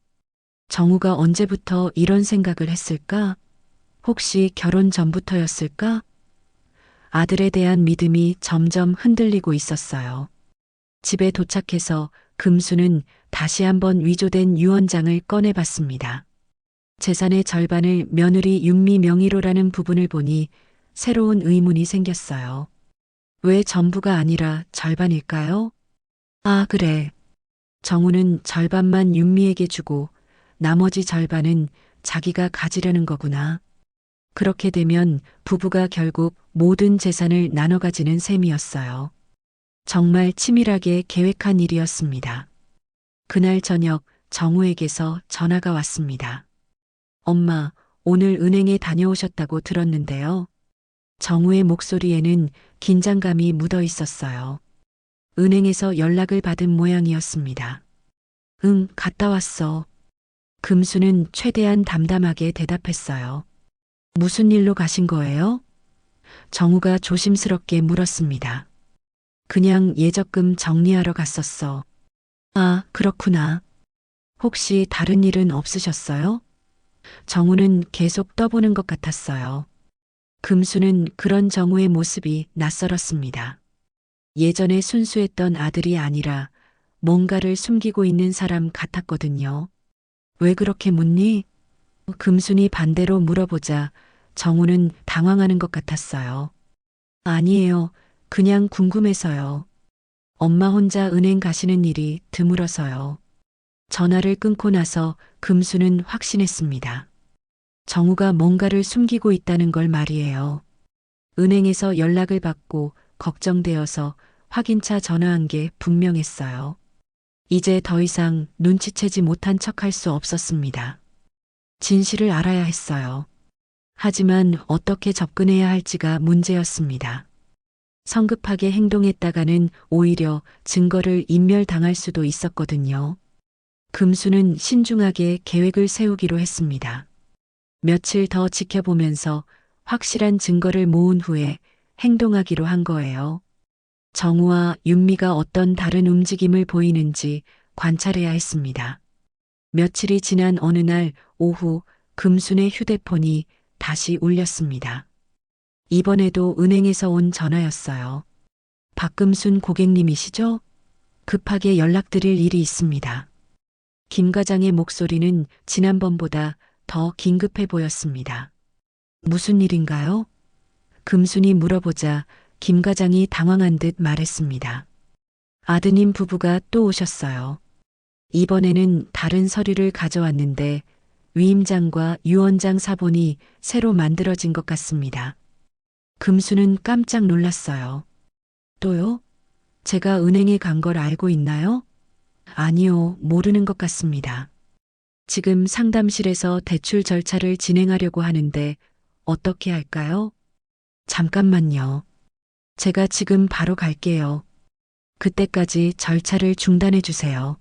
Speaker 2: 정우가 언제부터 이런 생각을 했을까? 혹시 결혼 전부터였을까? 아들에 대한 믿음이 점점 흔들리고 있었어요. 집에 도착해서 금수는 다시 한번 위조된 유언장을 꺼내봤습니다. 재산의 절반을 며느리 윤미 명의로라는 부분을 보니 새로운 의문이 생겼어요. 왜 전부가 아니라 절반일까요? 아, 그래. 정우는 절반만 윤미에게 주고 나머지 절반은 자기가 가지려는 거구나. 그렇게 되면 부부가 결국 모든 재산을 나눠 가지는 셈이었어요. 정말 치밀하게 계획한 일이었습니다. 그날 저녁 정우에게서 전화가 왔습니다. 엄마, 오늘 은행에 다녀오셨다고 들었는데요. 정우의 목소리에는 긴장감이 묻어 있었어요. 은행에서 연락을 받은 모양이었습니다. 응, 갔다 왔어. 금수는 최대한 담담하게 대답했어요. 무슨 일로 가신 거예요? 정우가 조심스럽게 물었습니다. 그냥 예적금 정리하러 갔었어. 아, 그렇구나. 혹시 다른 일은 없으셨어요? 정우는 계속 떠보는 것 같았어요. 금수는 그런 정우의 모습이 낯설었습니다. 예전에 순수했던 아들이 아니라 뭔가를 숨기고 있는 사람 같았거든요. 왜 그렇게 묻니? 금순이 반대로 물어보자 정우는 당황하는 것 같았어요. 아니에요. 그냥 궁금해서요. 엄마 혼자 은행 가시는 일이 드물어서요. 전화를 끊고 나서 금수는 확신했습니다. 정우가 뭔가를 숨기고 있다는 걸 말이에요. 은행에서 연락을 받고 걱정되어서 확인차 전화한 게 분명했어요. 이제 더 이상 눈치채지 못한 척할 수 없었습니다. 진실을 알아야 했어요. 하지만 어떻게 접근해야 할지가 문제였습니다. 성급하게 행동했다가는 오히려 증거를 인멸당할 수도 있었거든요. 금수는 신중하게 계획을 세우기로 했습니다. 며칠 더 지켜보면서 확실한 증거를 모은 후에 행동하기로 한 거예요. 정우와 윤미가 어떤 다른 움직임을 보이는지 관찰해야 했습니다. 며칠이 지난 어느 날 오후 금순의 휴대폰이 다시 울렸습니다. 이번에도 은행에서 온 전화였어요. 박금순 고객님이시죠? 급하게 연락드릴 일이 있습니다. 김 과장의 목소리는 지난번보다 더 긴급해 보였습니다. 무슨 일인가요? 금순이 물어보자 김 과장이 당황한 듯 말했습니다. 아드님 부부가 또 오셨어요. 이번에는 다른 서류를 가져왔는데 위임장과 유언장 사본이 새로 만들어진 것 같습니다. 금수는 깜짝 놀랐어요. 또요? 제가 은행에 간 걸 알고 있나요? 아니요, 모르는 것 같습니다. 지금 상담실에서 대출 절차를 진행하려고 하는데 어떻게 할까요? 잠깐만요. 제가 지금 바로 갈게요. 그때까지 절차를 중단해 주세요.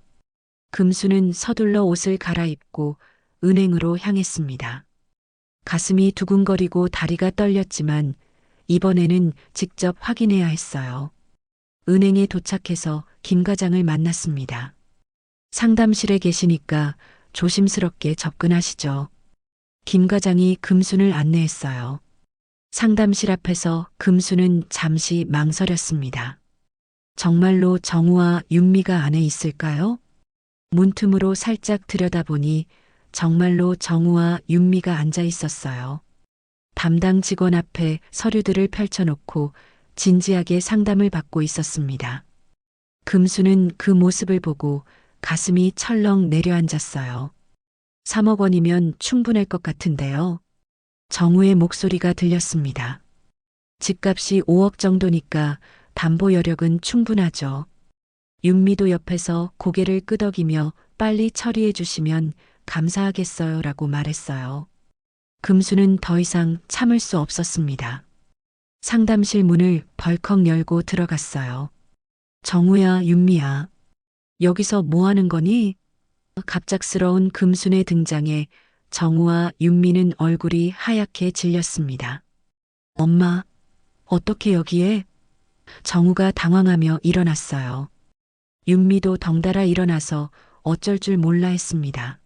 Speaker 2: 금수는 서둘러 옷을 갈아입고 은행으로 향했습니다. 가슴이 두근거리고 다리가 떨렸지만 이번에는 직접 확인해야 했어요. 은행에 도착해서 김 과장을 만났습니다. 상담실에 계시니까 조심스럽게 접근하시죠. 김 과장이 금순을 안내했어요. 상담실 앞에서 금수는 잠시 망설였습니다. 정말로 정우와 윤미가 안에 있을까요? 문틈으로 살짝 들여다보니 정말로 정우와 윤미가 앉아 있었어요. 담당 직원 앞에 서류들을 펼쳐놓고 진지하게 상담을 받고 있었습니다. 금수는 그 모습을 보고 가슴이 철렁 내려앉았어요. 3억 원이면 충분할 것 같은데요. 정우의 목소리가 들렸습니다. 집값이 5억 정도니까 담보 여력은 충분하죠. 윤미도 옆에서 고개를 끄덕이며 빨리 처리해 주시면 감사하겠어요 라고 말했어요. 금수는 더 이상 참을 수 없었습니다. 상담실 문을 벌컥 열고 들어갔어요. 정우야, 윤미야. 여기서 뭐 하는 거니? 갑작스러운 금순의 등장에 정우와 윤미는 얼굴이 하얗게 질렸습니다. 엄마, 어떻게 여기에? 정우가 당황하며 일어났어요. 윤미도 덩달아 일어나서 어쩔 줄 몰라 했습니다.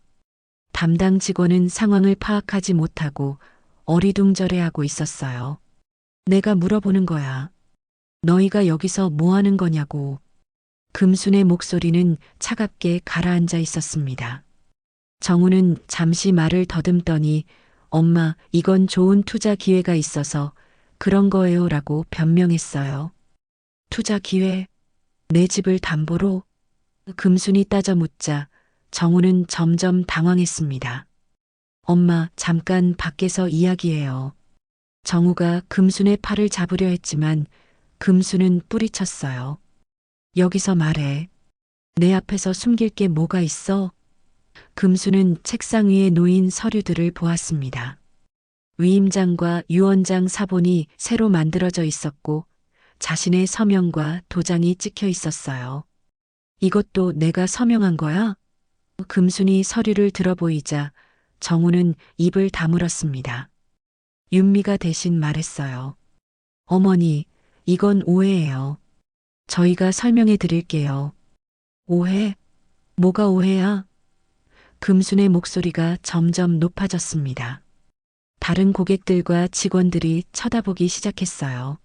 Speaker 2: 담당 직원은 상황을 파악하지 못하고 어리둥절해하고 있었어요. 내가 물어보는 거야. 너희가 여기서 뭐 하는 거냐고. 금순의 목소리는 차갑게 가라앉아 있었습니다. 정우는 잠시 말을 더듬더니 엄마, 이건 좋은 투자 기회가 있어서 그런 거예요 라고 변명했어요. 투자 기회? 내 집을 담보로? 금순이 따져 묻자 정우는 점점 당황했습니다. 엄마, 잠깐 밖에서 이야기해요. 정우가 금순의 팔을 잡으려 했지만 금순은 뿌리쳤어요. 여기서 말해. 내 앞에서 숨길 게 뭐가 있어? 금수는 책상 위에 놓인 서류들을 보았습니다. 위임장과 유언장 사본이 새로 만들어져 있었고 자신의 서명과 도장이 찍혀 있었어요. 이것도 내가 서명한 거야? 금순이 서류를 들어보이자 정우는 입을 다물었습니다. 윤미가 대신 말했어요. 어머니, 이건 오해예요. 저희가 설명해 드릴게요. 오해? 뭐가 오해야? 금순의 목소리가 점점 높아졌습니다. 다른 고객들과 직원들이 쳐다보기 시작했어요.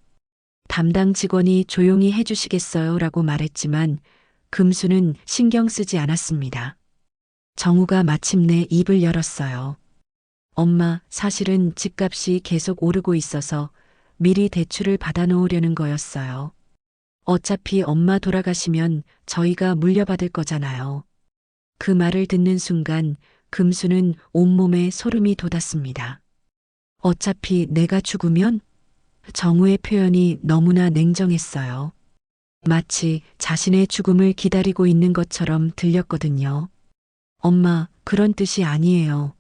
Speaker 2: 담당 직원이 조용히 해주시겠어요? 라고 말했지만 금순은 신경 쓰지 않았습니다. 정우가 마침내 입을 열었어요. 엄마, 사실은 집값이 계속 오르고 있어서 미리 대출을 받아놓으려는 거였어요. 어차피 엄마 돌아가시면 저희가 물려받을 거잖아요. 그 말을 듣는 순간 금수는 온몸에 소름이 돋았습니다. 어차피 내가 죽으면? 정우의 표현이 너무나 냉정했어요. 마치 자신의 죽음을 기다리고 있는 것처럼 들렸거든요. 엄마, 그런 뜻이 아니에요.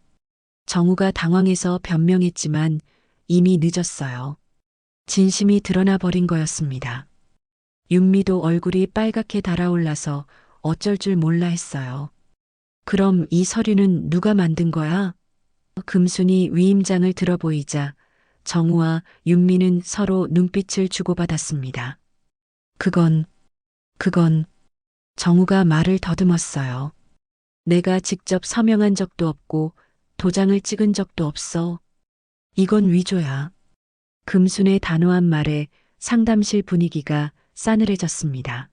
Speaker 2: 정우가 당황해서 변명했지만 이미 늦었어요. 진심이 드러나 버린 거였습니다. 윤미도 얼굴이 빨갛게 달아올라서 어쩔 줄 몰라 했어요. 그럼 이 서류는 누가 만든 거야? 금순이 위임장을 들어보이자 정우와 윤미는 서로 눈빛을 주고받았습니다. 그건 정우가 말을 더듬었어요. 내가 직접 서명한 적도 없고 도장을 찍은 적도 없어. 이건 위조야. 금순의 단호한 말에 상담실 분위기가 싸늘해졌습니다.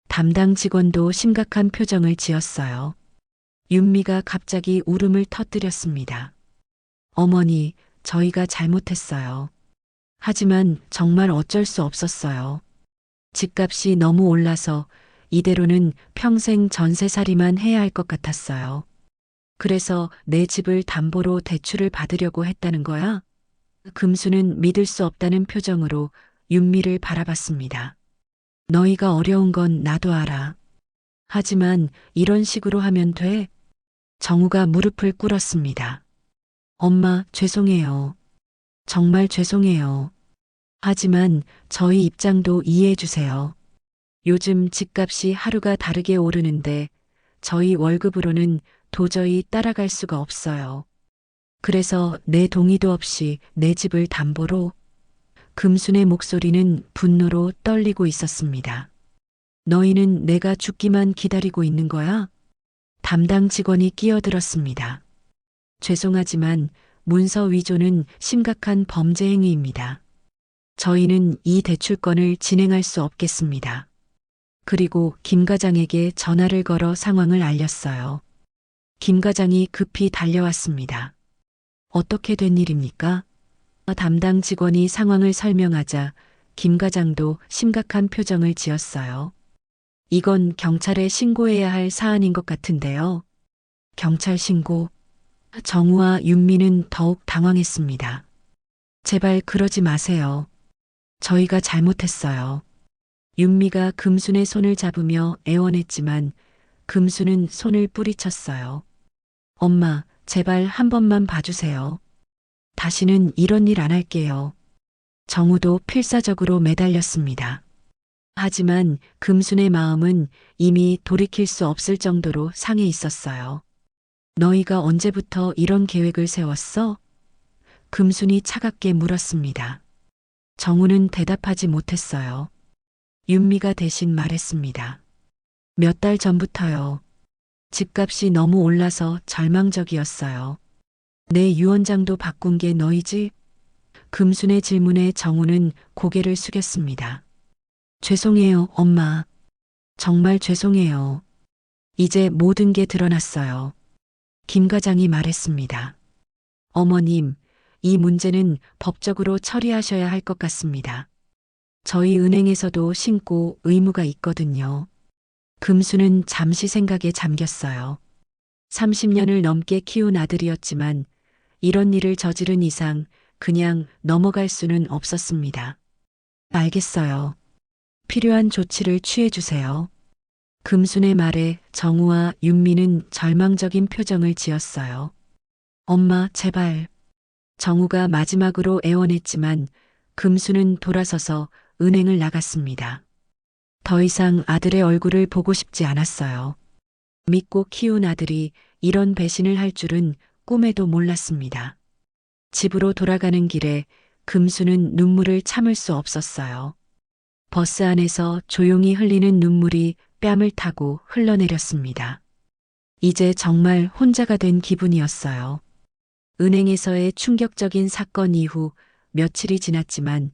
Speaker 2: 담당 직원도 심각한 표정을 지었어요. 윤미가 갑자기 울음을 터뜨렸습니다. 어머니, 저희가 잘못했어요. 하지만 정말 어쩔 수 없었어요. 집값이 너무 올라서 이대로는 평생 전세살이만 해야 할 것 같았어요. 그래서 내 집을 담보로 대출을 받으려고 했다는 거야? 금수는 믿을 수 없다는 표정으로 윤미를 바라봤습니다. 너희가 어려운 건 나도 알아. 하지만 이런 식으로 하면 돼? 정우가 무릎을 꿇었습니다. 엄마, 죄송해요. 정말 죄송해요. 하지만 저희 입장도 이해해 주세요. 요즘 집값이 하루가 다르게 오르는데 저희 월급으로는 도저히 따라갈 수가 없어요. 그래서 내 동의도 없이 내 집을 담보로. 금순의 목소리는 분노로 떨리고 있었습니다. 너희는 내가 죽기만 기다리고 있는 거야? 담당 직원이 끼어들었습니다. 죄송하지만 문서 위조는 심각한 범죄 행위입니다. 저희는 이 대출건을 진행할 수 없겠습니다. 그리고 김 과장에게 전화를 걸어 상황을 알렸어요. 김 과장이 급히 달려왔습니다. 어떻게 된 일입니까? 담당 직원이 상황을 설명하자 김 과장도 심각한 표정을 지었어요. 이건 경찰에 신고해야 할 사안인 것 같은데요. 경찰 신고? 정우와 윤미는 더욱 당황했습니다. 제발 그러지 마세요. 저희가 잘못했어요. 윤미가 금순의 손을 잡으며 애원했지만 금순은 손을 뿌리쳤어요. 엄마, 제발 한 번만 봐주세요. 다시는 이런 일 안 할게요. 정우도 필사적으로 매달렸습니다. 하지만 금순의 마음은 이미 돌이킬 수 없을 정도로 상해 있었어요. 너희가 언제부터 이런 계획을 세웠어? 금순이 차갑게 물었습니다. 정우는 대답하지 못했어요. 윤미가 대신 말했습니다. 몇 달 전부터요. 집값이 너무 올라서 절망적이었어요. 내 유언장도 바꾼 게 너희지? 금순의 질문에 정우는 고개를 숙였습니다. 죄송해요, 엄마. 정말 죄송해요. 이제 모든 게 드러났어요. 김 과장이 말했습니다. 어머님, 이 문제는 법적으로 처리하셔야 할 것 같습니다. 저희 은행에서도 신고 의무가 있거든요. 금수는 잠시 생각에 잠겼어요. 30년을 넘게 키운 아들이었지만 이런 일을 저지른 이상 그냥 넘어갈 수는 없었습니다. 알겠어요. 필요한 조치를 취해주세요. 금순의 말에 정우와 윤미는 절망적인 표정을 지었어요. 엄마, 제발. 정우가 마지막으로 애원했지만 금수는 돌아서서 은행을 나갔습니다. 더 이상 아들의 얼굴을 보고 싶지 않았어요. 믿고 키운 아들이 이런 배신을 할 줄은 꿈에도 몰랐습니다. 집으로 돌아가는 길에 금수는 눈물을 참을 수 없었어요. 버스 안에서 조용히 흘리는 눈물이 뺨을 타고 흘러내렸습니다. 이제 정말 혼자가 된 기분이었어요. 은행에서의 충격적인 사건 이후 며칠이 지났지만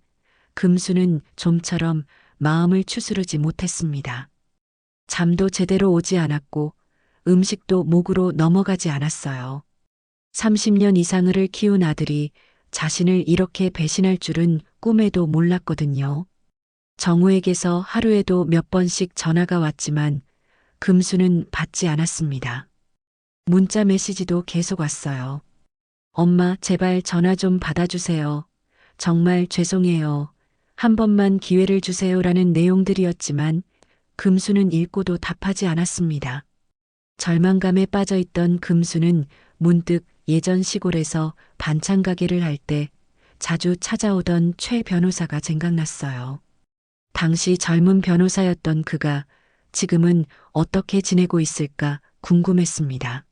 Speaker 2: 금수는 좀처럼 마음을 추스르지 못했습니다. 잠도 제대로 오지 않았고 음식도 목으로 넘어가지 않았어요. 30년 이상을 키운 아들이 자신을 이렇게 배신할 줄은 꿈에도 몰랐거든요. 정우에게서 하루에도 몇 번씩 전화가 왔지만 금수는 받지 않았습니다. 문자 메시지도 계속 왔어요. 엄마, 제발 전화 좀 받아주세요. 정말 죄송해요. 한 번만 기회를 주세요라는 내용들이었지만 금수는 읽고도 답하지 않았습니다. 절망감에 빠져있던 금수는 문득 예전 시골에서 반찬 가게를 할 때 자주 찾아오던 최 변호사가 생각났어요. 당시 젊은 변호사였던 그가 지금은 어떻게 지내고 있을까 궁금했습니다.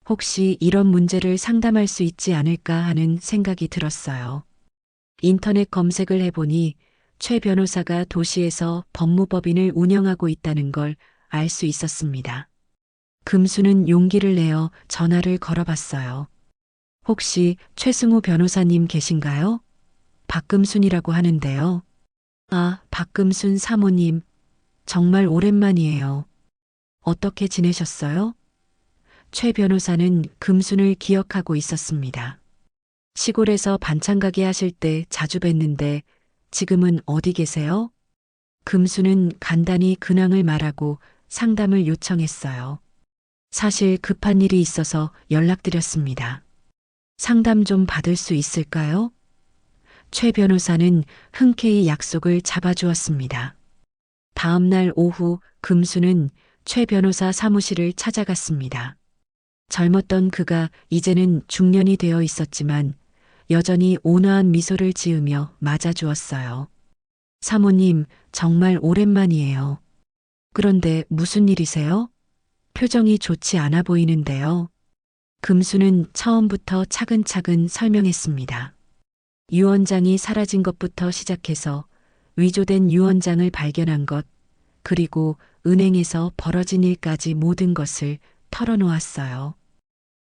Speaker 2: 혹시 이런 문제를 상담할 수 있지 않을까 하는 생각이 들었어요. 인터넷 검색을 해보니 최 변호사가 도시에서 법무법인을 운영하고 있다는 걸 알 수 있었습니다. 금수는 용기를 내어 전화를 걸어봤어요. 혹시 최승우 변호사님 계신가요? 박금순이라고 하는데요. 아, 박금순 사모님. 정말 오랜만이에요. 어떻게 지내셨어요? 최 변호사는 금순을 기억하고 있었습니다. 시골에서 반찬 가게 하실 때 자주 뵀는데 지금은 어디 계세요? 금수는 간단히 근황을 말하고 상담을 요청했어요. 사실 급한 일이 있어서 연락드렸습니다. 상담 좀 받을 수 있을까요? 최 변호사는 흔쾌히 약속을 잡아주었습니다. 다음 날 오후 금수는 최 변호사 사무실을 찾아갔습니다. 젊었던 그가 이제는 중년이 되어 있었지만 여전히 온화한 미소를 지으며 맞아주었어요. 사모님, 정말 오랜만이에요. 그런데 무슨 일이세요? 표정이 좋지 않아 보이는데요. 금수는 처음부터 차근차근 설명했습니다. 유언장이 사라진 것부터 시작해서 위조된 유언장을 발견한 것, 그리고 은행에서 벌어진 일까지 모든 것을 털어놓았어요.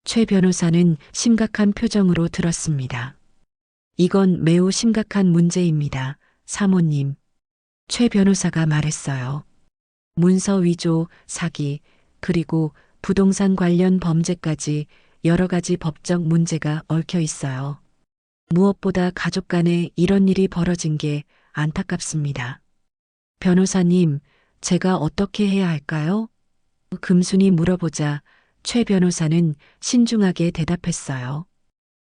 Speaker 2: 최 변호사는 심각한 표정으로 들었습니다. 이건 매우 심각한 문제입니다, 사모님. 최 변호사가 말했어요. 문서 위조, 사기, 그리고 부동산 관련 범죄까지 여러 가지 법적 문제가 얽혀 있어요. 무엇보다 가족 간에 이런 일이 벌어진 게 안타깝습니다. 변호사님, 제가 어떻게 해야 할까요? 금순이 물어보자 최 변호사는 신중하게 대답했어요.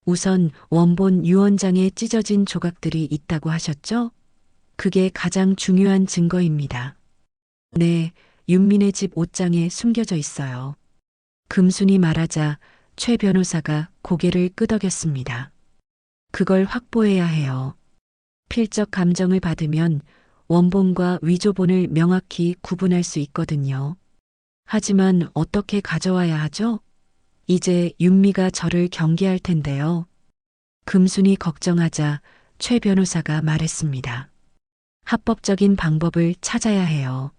Speaker 2: 우선 원본 유언장에 찢어진 조각들이 있다고 하셨죠? 그게 가장 중요한 증거입니다. 네, 윤민의 집 옷장에 숨겨져 있어요. 금순이 말하자 최 변호사가 고개를 끄덕였습니다. 그걸 확보해야 해요. 필적 감정을 받으면 원본과 위조본을 명확히 구분할 수 있거든요. 하지만 어떻게 가져와야 하죠? 이제 윤미가 저를 경계할 텐데요. 금순이 걱정하자 최 변호사가 말했습니다. 합법적인 방법을 찾아야 해요.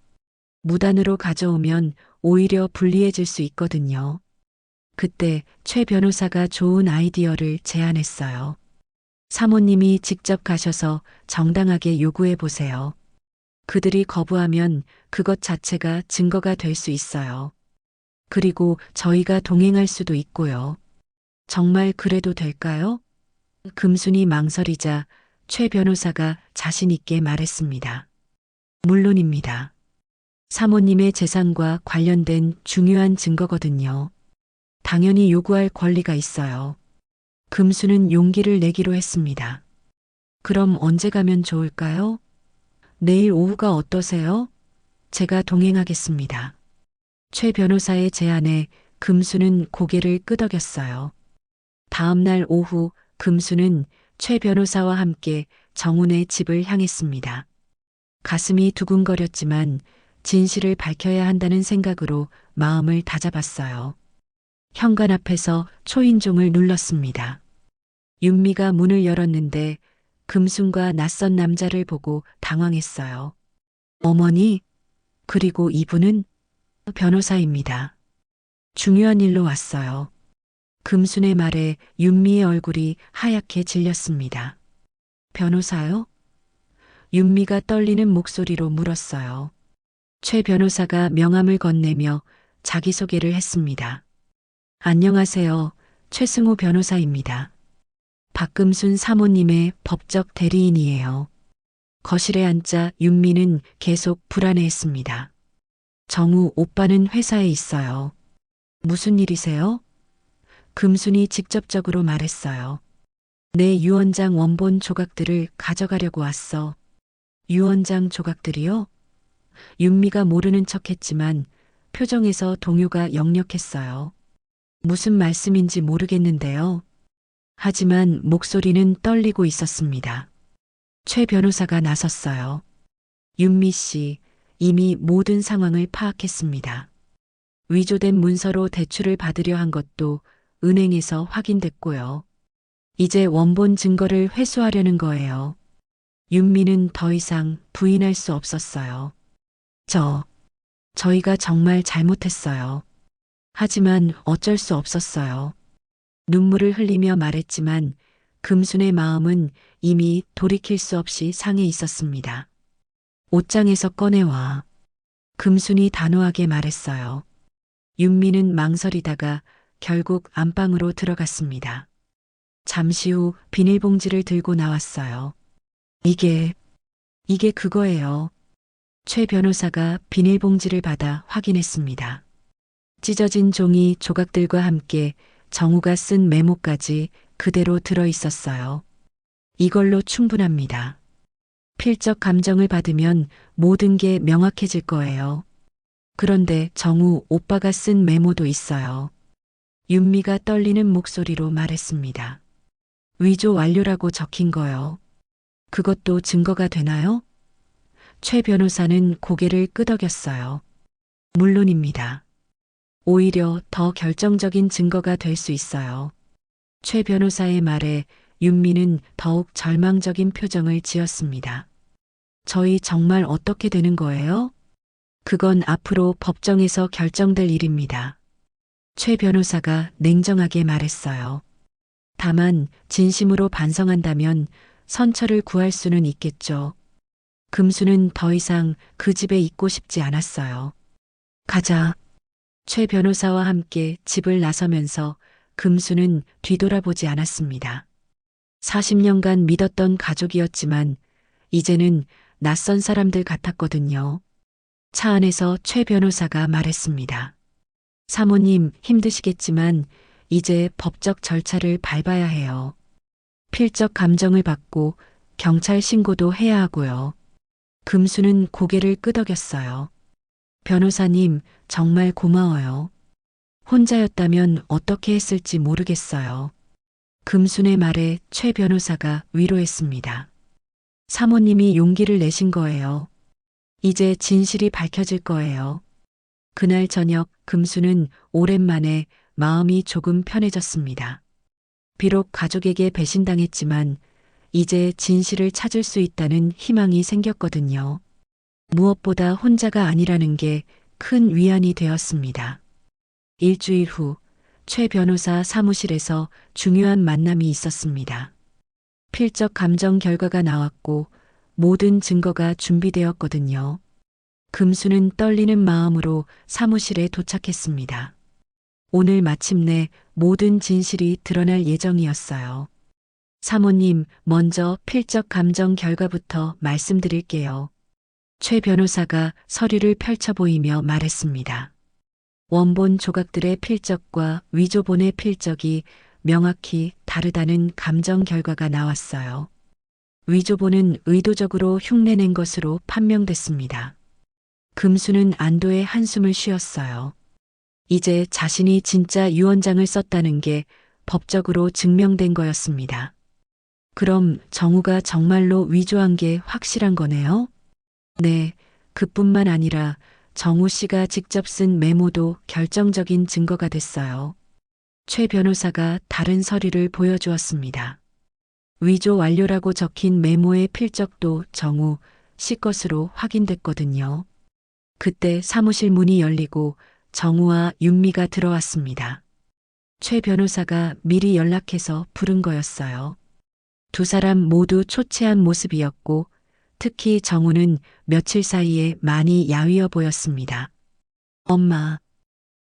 Speaker 2: 무단으로 가져오면 오히려 불리해질 수 있거든요. 그때 최 변호사가 좋은 아이디어를 제안했어요. 사모님이 직접 가셔서 정당하게 요구해 보세요. 그들이 거부하면 그것 자체가 증거가 될 수 있어요. 그리고 저희가 동행할 수도 있고요. 정말 그래도 될까요? 금순이 망설이자 최 변호사가 자신 있게 말했습니다. 물론입니다. 사모님의 재산과 관련된 중요한 증거거든요. 당연히 요구할 권리가 있어요. 금수는 용기를 내기로 했습니다. 그럼 언제 가면 좋을까요? 내일 오후가 어떠세요? 제가 동행하겠습니다. 최 변호사의 제안에 금수는 고개를 끄덕였어요. 다음 날 오후 금수는 최 변호사와 함께 정훈의 집을 향했습니다. 가슴이 두근거렸지만 진실을 밝혀야 한다는 생각으로 마음을 다잡았어요. 현관 앞에서 초인종을 눌렀습니다. 윤미가 문을 열었는데 금순과 낯선 남자를 보고 당황했어요. 어머니, 그리고 이분은 변호사입니다. 중요한 일로 왔어요. 금순의 말에 윤미의 얼굴이 하얗게 질렸습니다. 변호사요? 윤미가 떨리는 목소리로 물었어요. 최 변호사가 명함을 건네며 자기소개를 했습니다. 안녕하세요. 최승호 변호사입니다. 박금순 사모님의 법적 대리인이에요. 거실에 앉자 윤미는 계속 불안해했습니다. 정우 오빠는 회사에 있어요. 무슨 일이세요? 금순이 직접적으로 말했어요. 내 유언장 원본 조각들을 가져가려고 왔어. 유언장 조각들이요? 윤미가 모르는 척했지만 표정에서 동요가 역력했어요. 무슨 말씀인지 모르겠는데요. 하지만 목소리는 떨리고 있었습니다. 최 변호사가 나섰어요. 윤미 씨, 이미 모든 상황을 파악했습니다. 위조된 문서로 대출을 받으려 한 것도 은행에서 확인됐고요. 이제 원본 증거를 회수하려는 거예요. 윤미는 더 이상 부인할 수 없었어요. 저희가 정말 잘못했어요. 하지만 어쩔 수 없었어요. 눈물을 흘리며 말했지만 금순의 마음은 이미 돌이킬 수 없이 상해 있었습니다. 옷장에서 꺼내와. 금순이 단호하게 말했어요. 윤미는 망설이다가 결국 안방으로 들어갔습니다. 잠시 후 비닐봉지를 들고 나왔어요. 이게 그거예요. 최 변호사가 비닐봉지를 받아 확인했습니다. 찢어진 종이 조각들과 함께 정우가 쓴 메모까지 그대로 들어 있었어요. 이걸로 충분합니다. 필적 감정을 받으면 모든 게 명확해질 거예요. 그런데 정우 오빠가 쓴 메모도 있어요. 윤미가 떨리는 목소리로 말했습니다. 위조 완료라고 적힌 거요. 그것도 증거가 되나요? 최 변호사는 고개를 끄덕였어요. 물론입니다. 오히려 더 결정적인 증거가 될 수 있어요. 최 변호사의 말에 윤미는 더욱 절망적인 표정을 지었습니다. 저희 정말 어떻게 되는 거예요? 그건 앞으로 법정에서 결정될 일입니다. 최 변호사가 냉정하게 말했어요. 다만 진심으로 반성한다면 선처를 구할 수는 있겠죠. 금수는 더 이상 그 집에 있고 싶지 않았어요. 가자. 최 변호사와 함께 집을 나서면서 금수는 뒤돌아보지 않았습니다. 40년간 믿었던 가족이었지만 이제는 낯선 사람들 같았거든요. 차 안에서 최 변호사가 말했습니다. 사모님 힘드시겠지만 이제 법적 절차를 밟아야 해요. 필적 감정을 받고 경찰 신고도 해야 하고요. 금수는 고개를 끄덕였어요. 변호사님, 정말 고마워요. 혼자였다면 어떻게 했을지 모르겠어요. 금순의 말에 최 변호사가 위로했습니다. 사모님이 용기를 내신 거예요. 이제 진실이 밝혀질 거예요. 그날 저녁 금수는 오랜만에 마음이 조금 편해졌습니다. 비록 가족에게 배신당했지만 이제 진실을 찾을 수 있다는 희망이 생겼거든요. 무엇보다 혼자가 아니라는 게 큰 위안이 되었습니다. 일주일 후 최 변호사 사무실에서 중요한 만남이 있었습니다. 필적 감정 결과가 나왔고 모든 증거가 준비되었거든요. 금수는 떨리는 마음으로 사무실에 도착했습니다. 오늘 마침내 모든 진실이 드러날 예정이었어요. 사모님, 먼저 필적 감정 결과부터 말씀드릴게요. 최 변호사가 서류를 펼쳐 보이며 말했습니다. 원본 조각들의 필적과 위조본의 필적이 명확히 다르다는 감정 결과가 나왔어요. 위조본은 의도적으로 흉내낸 것으로 판명됐습니다. 금수는 안도의 한숨을 쉬었어요. 이제 자신이 진짜 유언장을 썼다는 게 법적으로 증명된 거였습니다. 그럼 정우가 정말로 위조한 게 확실한 거네요? 네, 그뿐만 아니라 정우 씨가 직접 쓴 메모도 결정적인 증거가 됐어요. 최 변호사가 다른 서류를 보여주었습니다. 위조 완료라고 적힌 메모의 필적도 정우 씨 것으로 확인됐거든요. 그때 사무실 문이 열리고 정우와 윤미가 들어왔습니다. 최 변호사가 미리 연락해서 부른 거였어요. 두 사람 모두 초췌한 모습이었고 특히 정우는 며칠 사이에 많이 야위어 보였습니다. 엄마.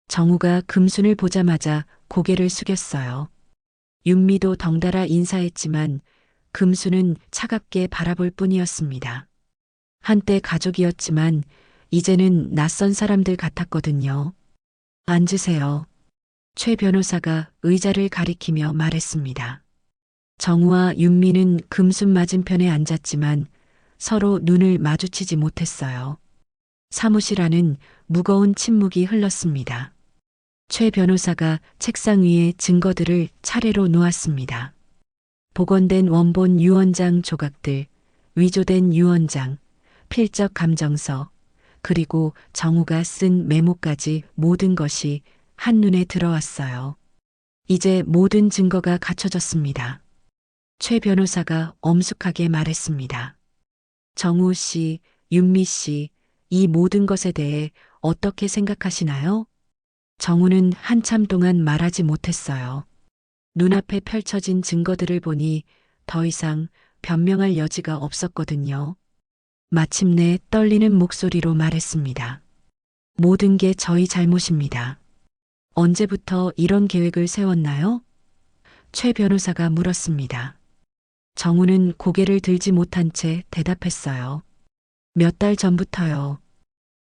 Speaker 2: 정우가 금순을 보자마자 고개를 숙였어요. 윤미도 덩달아 인사했지만 금순은 차갑게 바라볼 뿐이었습니다. 한때 가족이었지만 이제는 낯선 사람들 같았거든요. 앉으세요. 최 변호사가 의자를 가리키며 말했습니다. 정우와 윤미는 금순 맞은편에 앉았지만 서로 눈을 마주치지 못했어요. 사무실 안은 무거운 침묵이 흘렀습니다. 최 변호사가 책상 위에 증거들을 차례로 놓았습니다. 복원된 원본 유언장 조각들, 위조된 유언장, 필적 감정서, 그리고 정우가 쓴 메모까지 모든 것이 한눈에 들어왔어요. 이제 모든 증거가 갖춰졌습니다. 최 변호사가 엄숙하게 말했습니다. 정우 씨, 윤미 씨, 이 모든 것에 대해 어떻게 생각하시나요? 정우는 한참 동안 말하지 못했어요. 눈앞에 펼쳐진 증거들을 보니 더 이상 변명할 여지가 없었거든요. 마침내 떨리는 목소리로 말했습니다. 모든 게 저희 잘못입니다. 언제부터 이런 계획을 세웠나요? 최 변호사가 물었습니다. 정우는 고개를 들지 못한 채 대답했어요. 몇 달 전부터요.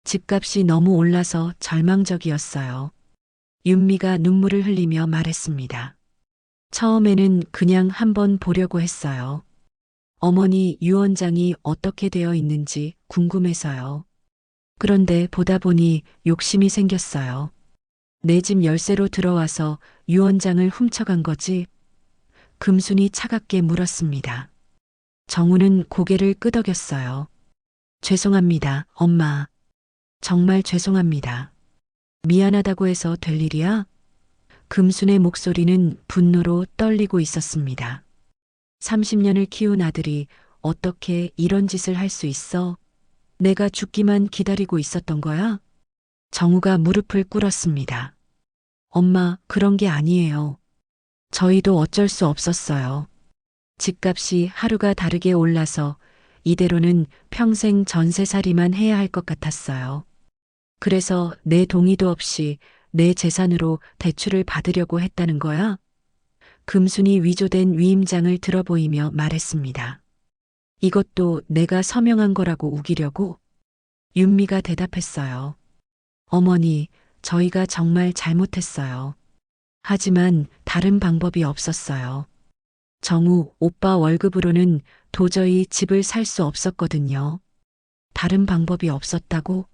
Speaker 2: 집값이 너무 올라서 절망적이었어요. 윤미가 눈물을 흘리며 말했습니다. 처음에는 그냥 한번 보려고 했어요. 어머니 유언장이 어떻게 되어 있는지 궁금해서요. 그런데 보다 보니 욕심이 생겼어요. 내 집 열쇠로 들어와서 유언장을 훔쳐간 거지. 금순이 차갑게 물었습니다. 정우는 고개를 끄덕였어요. 죄송합니다, 엄마. 정말 죄송합니다. 미안하다고 해서 될 일이야? 금순의 목소리는 분노로 떨리고 있었습니다. 30년을 키운 아들이 어떻게 이런 짓을 할 수 있어? 내가 죽기만 기다리고 있었던 거야? 정우가 무릎을 꿇었습니다. 엄마, 그런 게 아니에요. 저희도 어쩔 수 없었어요. 집값이 하루가 다르게 올라서 이대로는 평생 전세살이만 해야 할 것 같았어요. 그래서 내 동의도 없이 내 재산으로 대출을 받으려고 했다는 거야? 금순이 위조된 위임장을 들어보이며 말했습니다. 이것도 내가 서명한 거라고 우기려고? 윤미가 대답했어요. 어머니, 저희가 정말 잘못했어요. 하지만 다른 방법이 없었어요. 정우 오빠 월급으로는 도저히 집을 살 수 없었거든요. 다른 방법이 없었다고?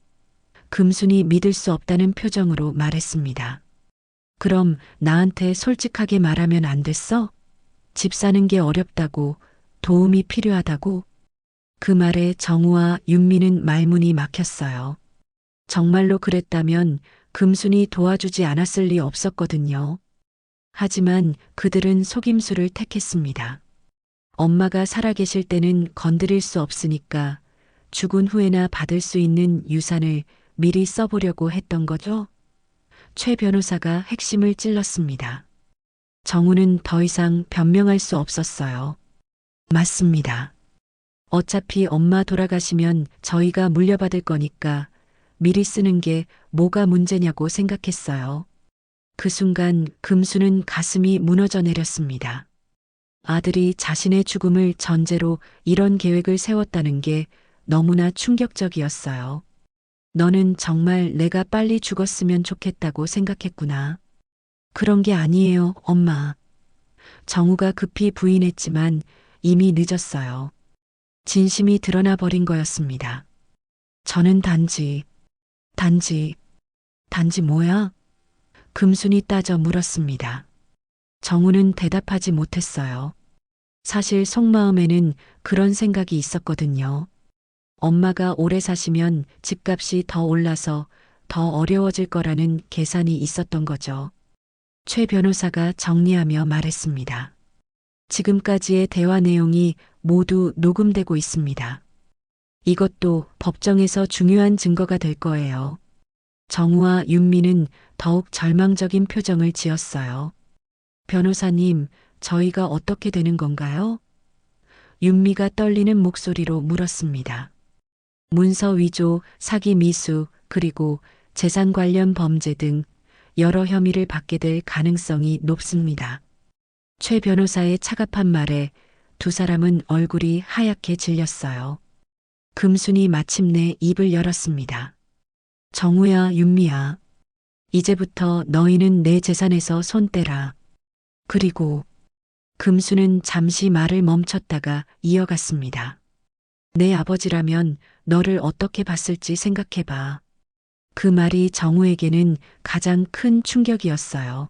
Speaker 2: 금순이 믿을 수 없다는 표정으로 말했습니다. 그럼 나한테 솔직하게 말하면 안 됐어? 집 사는 게 어렵다고, 도움이 필요하다고? 그 말에 정우와 윤미는 말문이 막혔어요. 정말로 그랬다면 금순이 도와주지 않았을 리 없었거든요. 하지만 그들은 속임수를 택했습니다. 엄마가 살아계실 때는 건드릴 수 없으니까 죽은 후에나 받을 수 있는 유산을 미리 써보려고 했던 거죠? 최 변호사가 핵심을 찔렀습니다. 정우는 더 이상 변명할 수 없었어요. 맞습니다. 어차피 엄마 돌아가시면 저희가 물려받을 거니까 미리 쓰는 게 뭐가 문제냐고 생각했어요. 그 순간 금수는 가슴이 무너져 내렸습니다. 아들이 자신의 죽음을 전제로 이런 계획을 세웠다는 게 너무나 충격적이었어요. 너는 정말 내가 빨리 죽었으면 좋겠다고 생각했구나. 그런 게 아니에요, 엄마. 정우가 급히 부인했지만 이미 늦었어요. 진심이 드러나 버린 거였습니다. 저는 단지 뭐야? 금순이 따져 물었습니다. 정우는 대답하지 못했어요. 사실 속마음에는 그런 생각이 있었거든요. 엄마가 오래 사시면 집값이 더 올라서 더 어려워질 거라는 계산이 있었던 거죠. 최 변호사가 정리하며 말했습니다. 지금까지의 대화 내용이 모두 녹음되고 있습니다. 이것도 법정에서 중요한 증거가 될 거예요. 정우와 윤미는 더욱 절망적인 표정을 지었어요. 변호사님, 저희가 어떻게 되는 건가요? 윤미가 떨리는 목소리로 물었습니다. 문서 위조, 사기 미수, 그리고 재산 관련 범죄 등 여러 혐의를 받게 될 가능성이 높습니다. 최 변호사의 차갑한 말에 두 사람은 얼굴이 하얗게 질렸어요. 금순이 마침내 입을 열었습니다. 정우야, 윤미야. 이제부터 너희는 내 재산에서 손 떼라. 그리고 금수는 잠시 말을 멈췄다가 이어갔습니다. 내 아버지라면 너를 어떻게 봤을지 생각해봐. 그 말이 정우에게는 가장 큰 충격이었어요.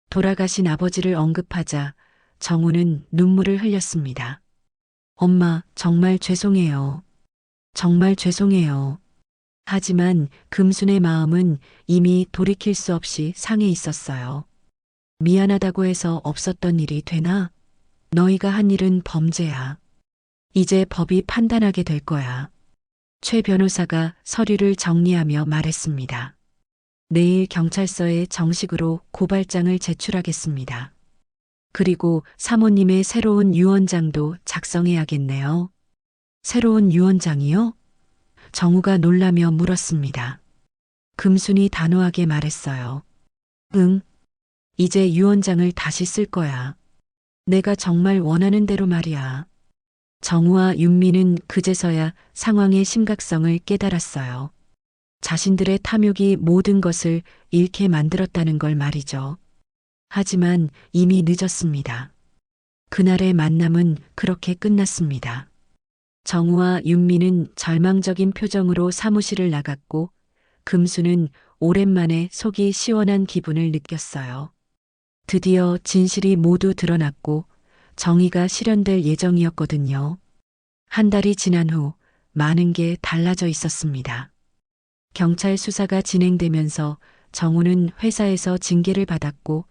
Speaker 2: 돌아가신 아버지를 언급하자 정우는 눈물을 흘렸습니다. 엄마, 정말 죄송해요. 정말 죄송해요. 하지만 금순의 마음은 이미 돌이킬 수 없이 상해 있었어요. 미안하다고 해서 없었던 일이 되나? 너희가 한 일은 범죄야. 이제 법이 판단하게 될 거야. 최 변호사가 서류를 정리하며 말했습니다. 내일 경찰서에 정식으로 고발장을 제출하겠습니다. 그리고 사모님의 새로운 유언장도 작성해야겠네요. 새로운 유언장이요? 정우가 놀라며 물었습니다. 금순이 단호하게 말했어요. 응. 이제 유언장을 다시 쓸 거야. 내가 정말 원하는 대로 말이야. 정우와 윤미는 그제서야 상황의 심각성을 깨달았어요. 자신들의 탐욕이 모든 것을 잃게 만들었다는 걸 말이죠. 하지만 이미 늦었습니다. 그날의 만남은 그렇게 끝났습니다. 정우와 윤미는 절망적인 표정으로 사무실을 나갔고 금수는 오랜만에 속이 시원한 기분을 느꼈어요. 드디어 진실이 모두 드러났고 정의가 실현될 예정이었거든요. 한 달이 지난 후 많은 게 달라져 있었습니다. 경찰 수사가 진행되면서 정우는 회사에서 징계를 받았고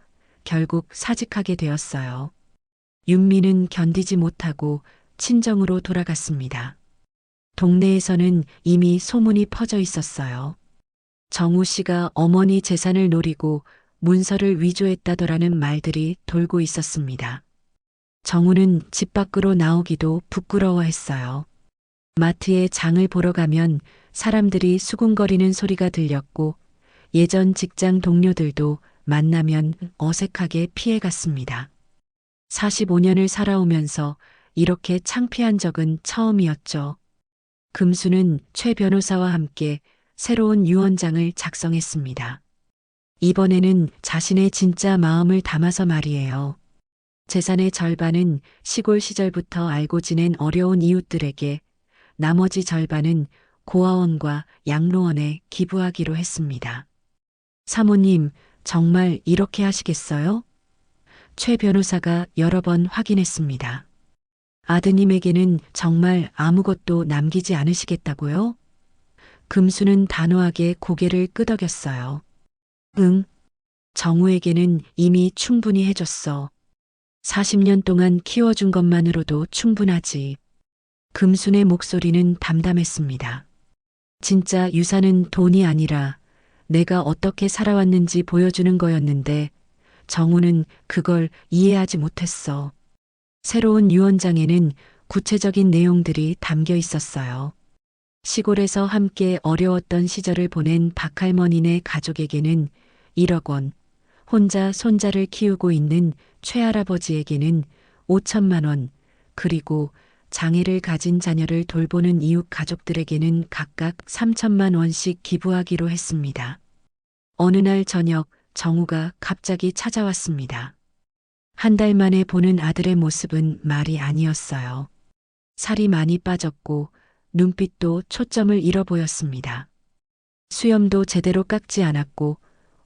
Speaker 2: 결국 사직하게 되었어요. 윤미는 견디지 못하고 친정으로 돌아갔습니다. 동네에서는 이미 소문이 퍼져 있었어요. 정우 씨가 어머니 재산을 노리고 문서를 위조했다더라는 말들이 돌고 있었습니다. 정우는 집 밖으로 나오기도 부끄러워했어요. 마트에 장을 보러 가면 사람들이 수군거리는 소리가 들렸고 예전 직장 동료들도 만나면 어색하게 피해갔습니다. 45년을 살아오면서 이렇게 창피한 적은 처음이었죠. 금수는 최 변호사와 함께 새로운 유언장을 작성했습니다. 이번에는 자신의 진짜 마음을 담아서 말이에요. 재산의 절반은 시골 시절부터 알고 지낸 어려운 이웃들에게, 나머지 절반은 고아원과 양로원에 기부하기로 했습니다. 사모님, 정말 이렇게 하시겠어요? 최 변호사가 여러 번 확인했습니다. 아드님에게는 정말 아무것도 남기지 않으시겠다고요? 금수는 단호하게 고개를 끄덕였어요. 응. 정우에게는 이미 충분히 해줬어. 40년 동안 키워준 것만으로도 충분하지. 금순의 목소리는 담담했습니다. 진짜 유산은 돈이 아니라 내가 어떻게 살아왔는지 보여주는 거였는데 정우는 그걸 이해하지 못했어. 새로운 유언장에는 구체적인 내용들이 담겨 있었어요. 시골에서 함께 어려웠던 시절을 보낸 박할머니네 가족에게는 1억 원, 혼자 손자를 키우고 있는 최할아버지에게는 5천만 원, 그리고 장애를 가진 자녀를 돌보는 이웃 가족들에게는 각각 3천만 원씩 기부하기로 했습니다. 어느 날 저녁 정우가 갑자기 찾아왔습니다. 한 달 만에 보는 아들의 모습은 말이 아니었어요. 살이 많이 빠졌고 눈빛도 초점을 잃어 보였습니다. 수염도 제대로 깎지 않았고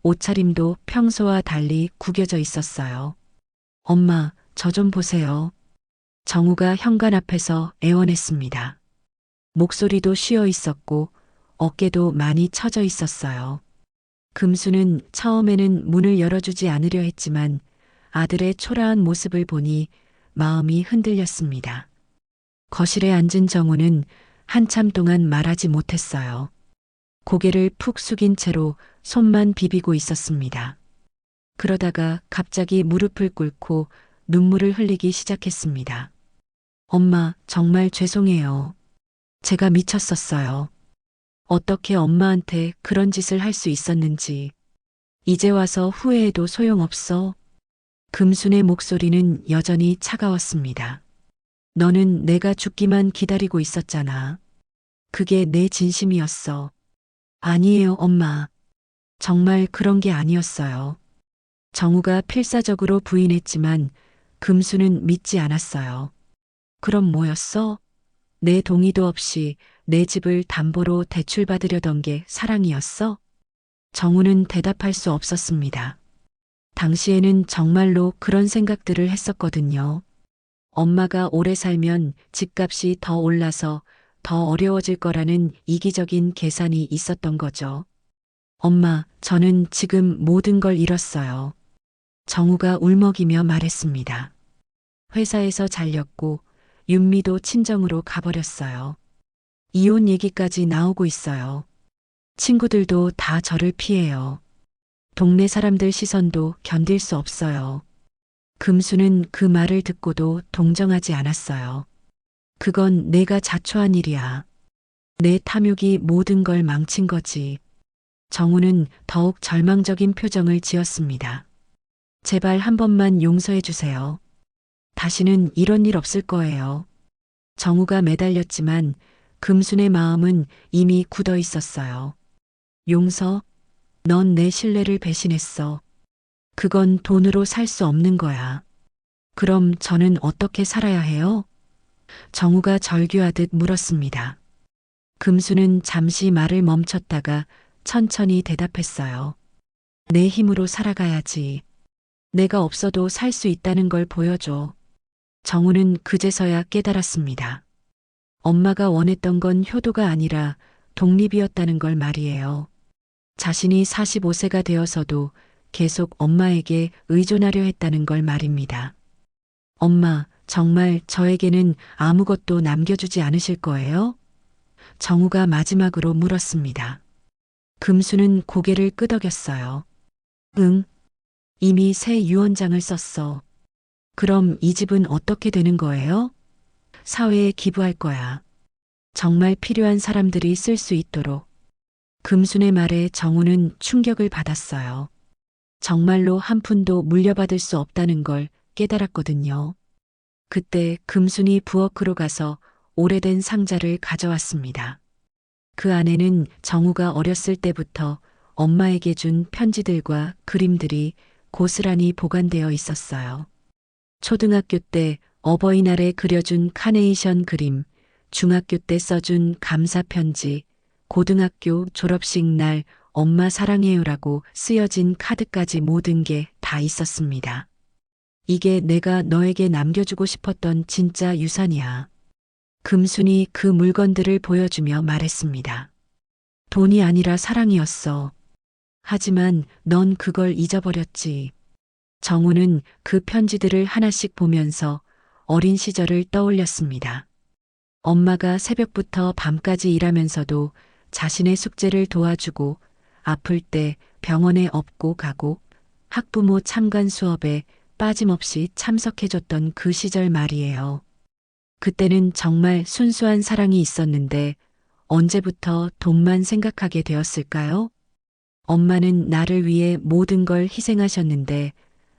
Speaker 2: 옷차림도 평소와 달리 구겨져 있었어요. 엄마, 저 좀 보세요. 정우가 현관 앞에서 애원했습니다. 목소리도 쉬어 있었고 어깨도 많이 처져 있었어요. 금수는 처음에는 문을 열어주지 않으려 했지만 아들의 초라한 모습을 보니 마음이 흔들렸습니다. 거실에 앉은 정우는 한참 동안 말하지 못했어요. 고개를 푹 숙인 채로 손만 비비고 있었습니다. 그러다가 갑자기 무릎을 꿇고 눈물을 흘리기 시작했습니다. 엄마, 정말 죄송해요. 제가 미쳤었어요. 어떻게 엄마한테 그런 짓을 할 수 있었는지. 이제 와서 후회해도 소용없어. 금순의 목소리는 여전히 차가웠습니다. 너는 내가 죽기만 기다리고 있었잖아. 그게 내 진심이었어. 아니에요, 엄마. 정말 그런 게 아니었어요. 정우가 필사적으로 부인했지만 금수는 믿지 않았어요. 그럼 뭐였어? 내 동의도 없이 내 집을 담보로 대출받으려던 게 사랑이었어? 정우는 대답할 수 없었습니다. 당시에는 정말로 그런 생각들을 했었거든요. 엄마가 오래 살면 집값이 더 올라서 더 어려워질 거라는 이기적인 계산이 있었던 거죠. 엄마, 저는 지금 모든 걸 잃었어요. 정우가 울먹이며 말했습니다. 회사에서 잘렸고 윤미도 친정으로 가버렸어요. 이혼 얘기까지 나오고 있어요. 친구들도 다 저를 피해요. 동네 사람들 시선도 견딜 수 없어요. 금수는 그 말을 듣고도 동정하지 않았어요. 그건 내가 자초한 일이야. 내 탐욕이 모든 걸 망친 거지. 정우는 더욱 절망적인 표정을 지었습니다. 제발 한 번만 용서해 주세요. 다시는 이런 일 없을 거예요. 정우가 매달렸지만 금순의 마음은 이미 굳어 있었어요. 용서? 넌 내 신뢰를 배신했어. 그건 돈으로 살 수 없는 거야. 그럼 저는 어떻게 살아야 해요? 정우가 절규하듯 물었습니다. 금수는 잠시 말을 멈췄다가 천천히 대답했어요. 내 힘으로 살아가야지. 내가 없어도 살 수 있다는 걸 보여줘. 정우는 그제서야 깨달았습니다. 엄마가 원했던 건 효도가 아니라 독립이었다는 걸 말이에요. 자신이 45세가 되어서도 계속 엄마에게 의존하려 했다는 걸 말입니다. 엄마, 정말 저에게는 아무것도 남겨주지 않으실 거예요? 정우가 마지막으로 물었습니다. 금수는 고개를 끄덕였어요. 응. 이미 새 유언장을 썼어. 그럼 이 집은 어떻게 되는 거예요? 사회에 기부할 거야. 정말 필요한 사람들이 쓸 수 있도록. 금순의 말에 정우는 충격을 받았어요. 정말로 한 푼도 물려받을 수 없다는 걸 깨달았거든요. 그때 금순이 부엌으로 가서 오래된 상자를 가져왔습니다. 그 안에는 정우가 어렸을 때부터 엄마에게 준 편지들과 그림들이 고스란히 보관되어 있었어요. 초등학교 때 어버이날에 그려준 카네이션 그림, 중학교 때 써준 감사 편지, 고등학교 졸업식 날 엄마 사랑해요라고 쓰여진 카드까지 모든 게 다 있었습니다. 이게 내가 너에게 남겨주고 싶었던 진짜 유산이야. 금순이 그 물건들을 보여주며 말했습니다. 돈이 아니라 사랑이었어. 하지만 넌 그걸 잊어버렸지. 정우는 그 편지들을 하나씩 보면서 어린 시절을 떠올렸습니다. 엄마가 새벽부터 밤까지 일하면서도 자신의 숙제를 도와주고 아플 때 병원에 업고 가고 학부모 참관 수업에 빠짐없이 참석해줬던 그 시절 말이에요. 그때는 정말 순수한 사랑이 있었는데 언제부터 돈만 생각하게 되었을까요? 엄마는 나를 위해 모든 걸 희생하셨는데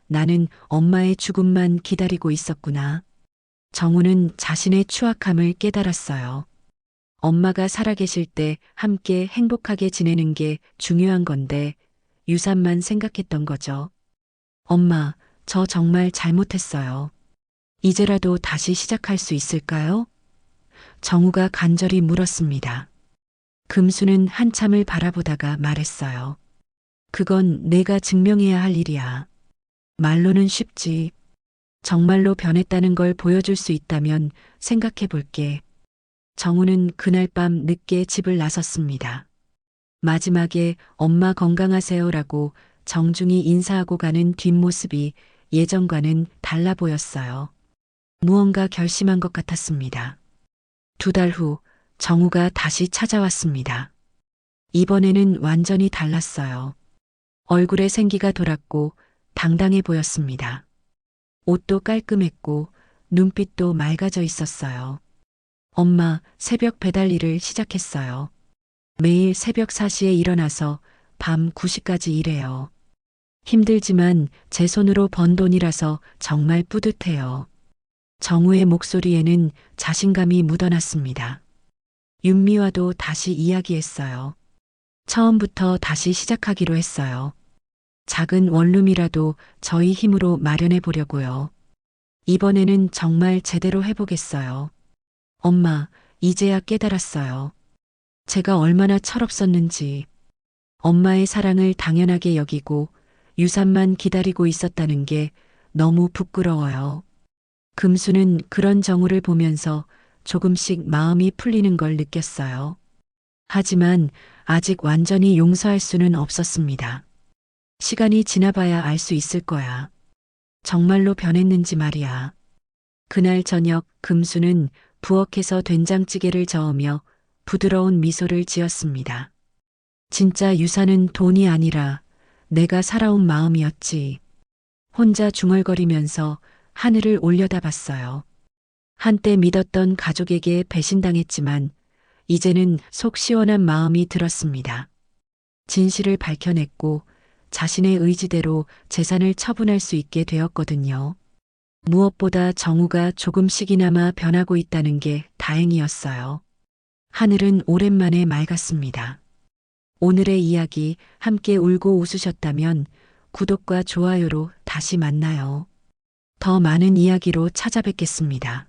Speaker 2: 나는 엄마의 죽음만 기다리고 있었구나. 정우는 자신의 추악함을 깨달았어요. 엄마가 살아계실 때 함께 행복하게 지내는 게 중요한 건데 유산만 생각했던 거죠. 엄마, 저 정말 잘못했어요. 이제라도 다시 시작할 수 있을까요? 정우가 간절히 물었습니다. 금수는 한참을 바라보다가 말했어요. 그건 내가 증명해야 할 일이야. 말로는 쉽지. 정말로 변했다는 걸 보여줄 수 있다면 생각해 볼게. 정우는 그날 밤 늦게 집을 나섰습니다. 마지막에 엄마 건강하세요라고 정중히 인사하고 가는 뒷모습이 예전과는 달라 보였어요. 무언가 결심한 것 같았습니다. 2달 후 정우가 다시 찾아왔습니다. 이번에는 완전히 달랐어요. 얼굴에 생기가 돌았고 당당해 보였습니다. 옷도 깔끔했고 눈빛도 맑아져 있었어요. 엄마, 새벽 배달 일을 시작했어요. 매일 새벽 4시에 일어나서 밤 9시까지 일해요. 힘들지만 제 손으로 번 돈이라서 정말 뿌듯해요. 정우의 목소리에는 자신감이 묻어났습니다. 윤미와도 다시 이야기했어요. 처음부터 다시 시작하기로 했어요. 작은 원룸이라도 저희 힘으로 마련해 보려고요. 이번에는 정말 제대로 해보겠어요. 엄마, 이제야 깨달았어요. 제가 얼마나 철없었는지. 엄마의 사랑을 당연하게 여기고 유산만 기다리고 있었다는 게 너무 부끄러워요. 금수는 그런 정우를 보면서 조금씩 마음이 풀리는 걸 느꼈어요. 하지만 아직 완전히 용서할 수는 없었습니다. 시간이 지나봐야 알 수 있을 거야. 정말로 변했는지 말이야. 그날 저녁 금수는 부엌에서 된장찌개를 저으며 부드러운 미소를 지었습니다. 진짜 유산은 돈이 아니라 내가 살아온 마음이었지. 혼자 중얼거리면서 하늘을 올려다봤어요. 한때 믿었던 가족에게 배신당했지만 이제는 속 시원한 마음이 들었습니다. 진실을 밝혀냈고 자신의 의지대로 재산을 처분할 수 있게 되었거든요. 무엇보다 정우가 조금씩이나마 변하고 있다는 게 다행이었어요. 하늘은 오랜만에 맑았습니다. 오늘의 이야기 함께 울고 웃으셨다면 구독과 좋아요로 다시 만나요. 더 많은 이야기로 찾아뵙겠습니다.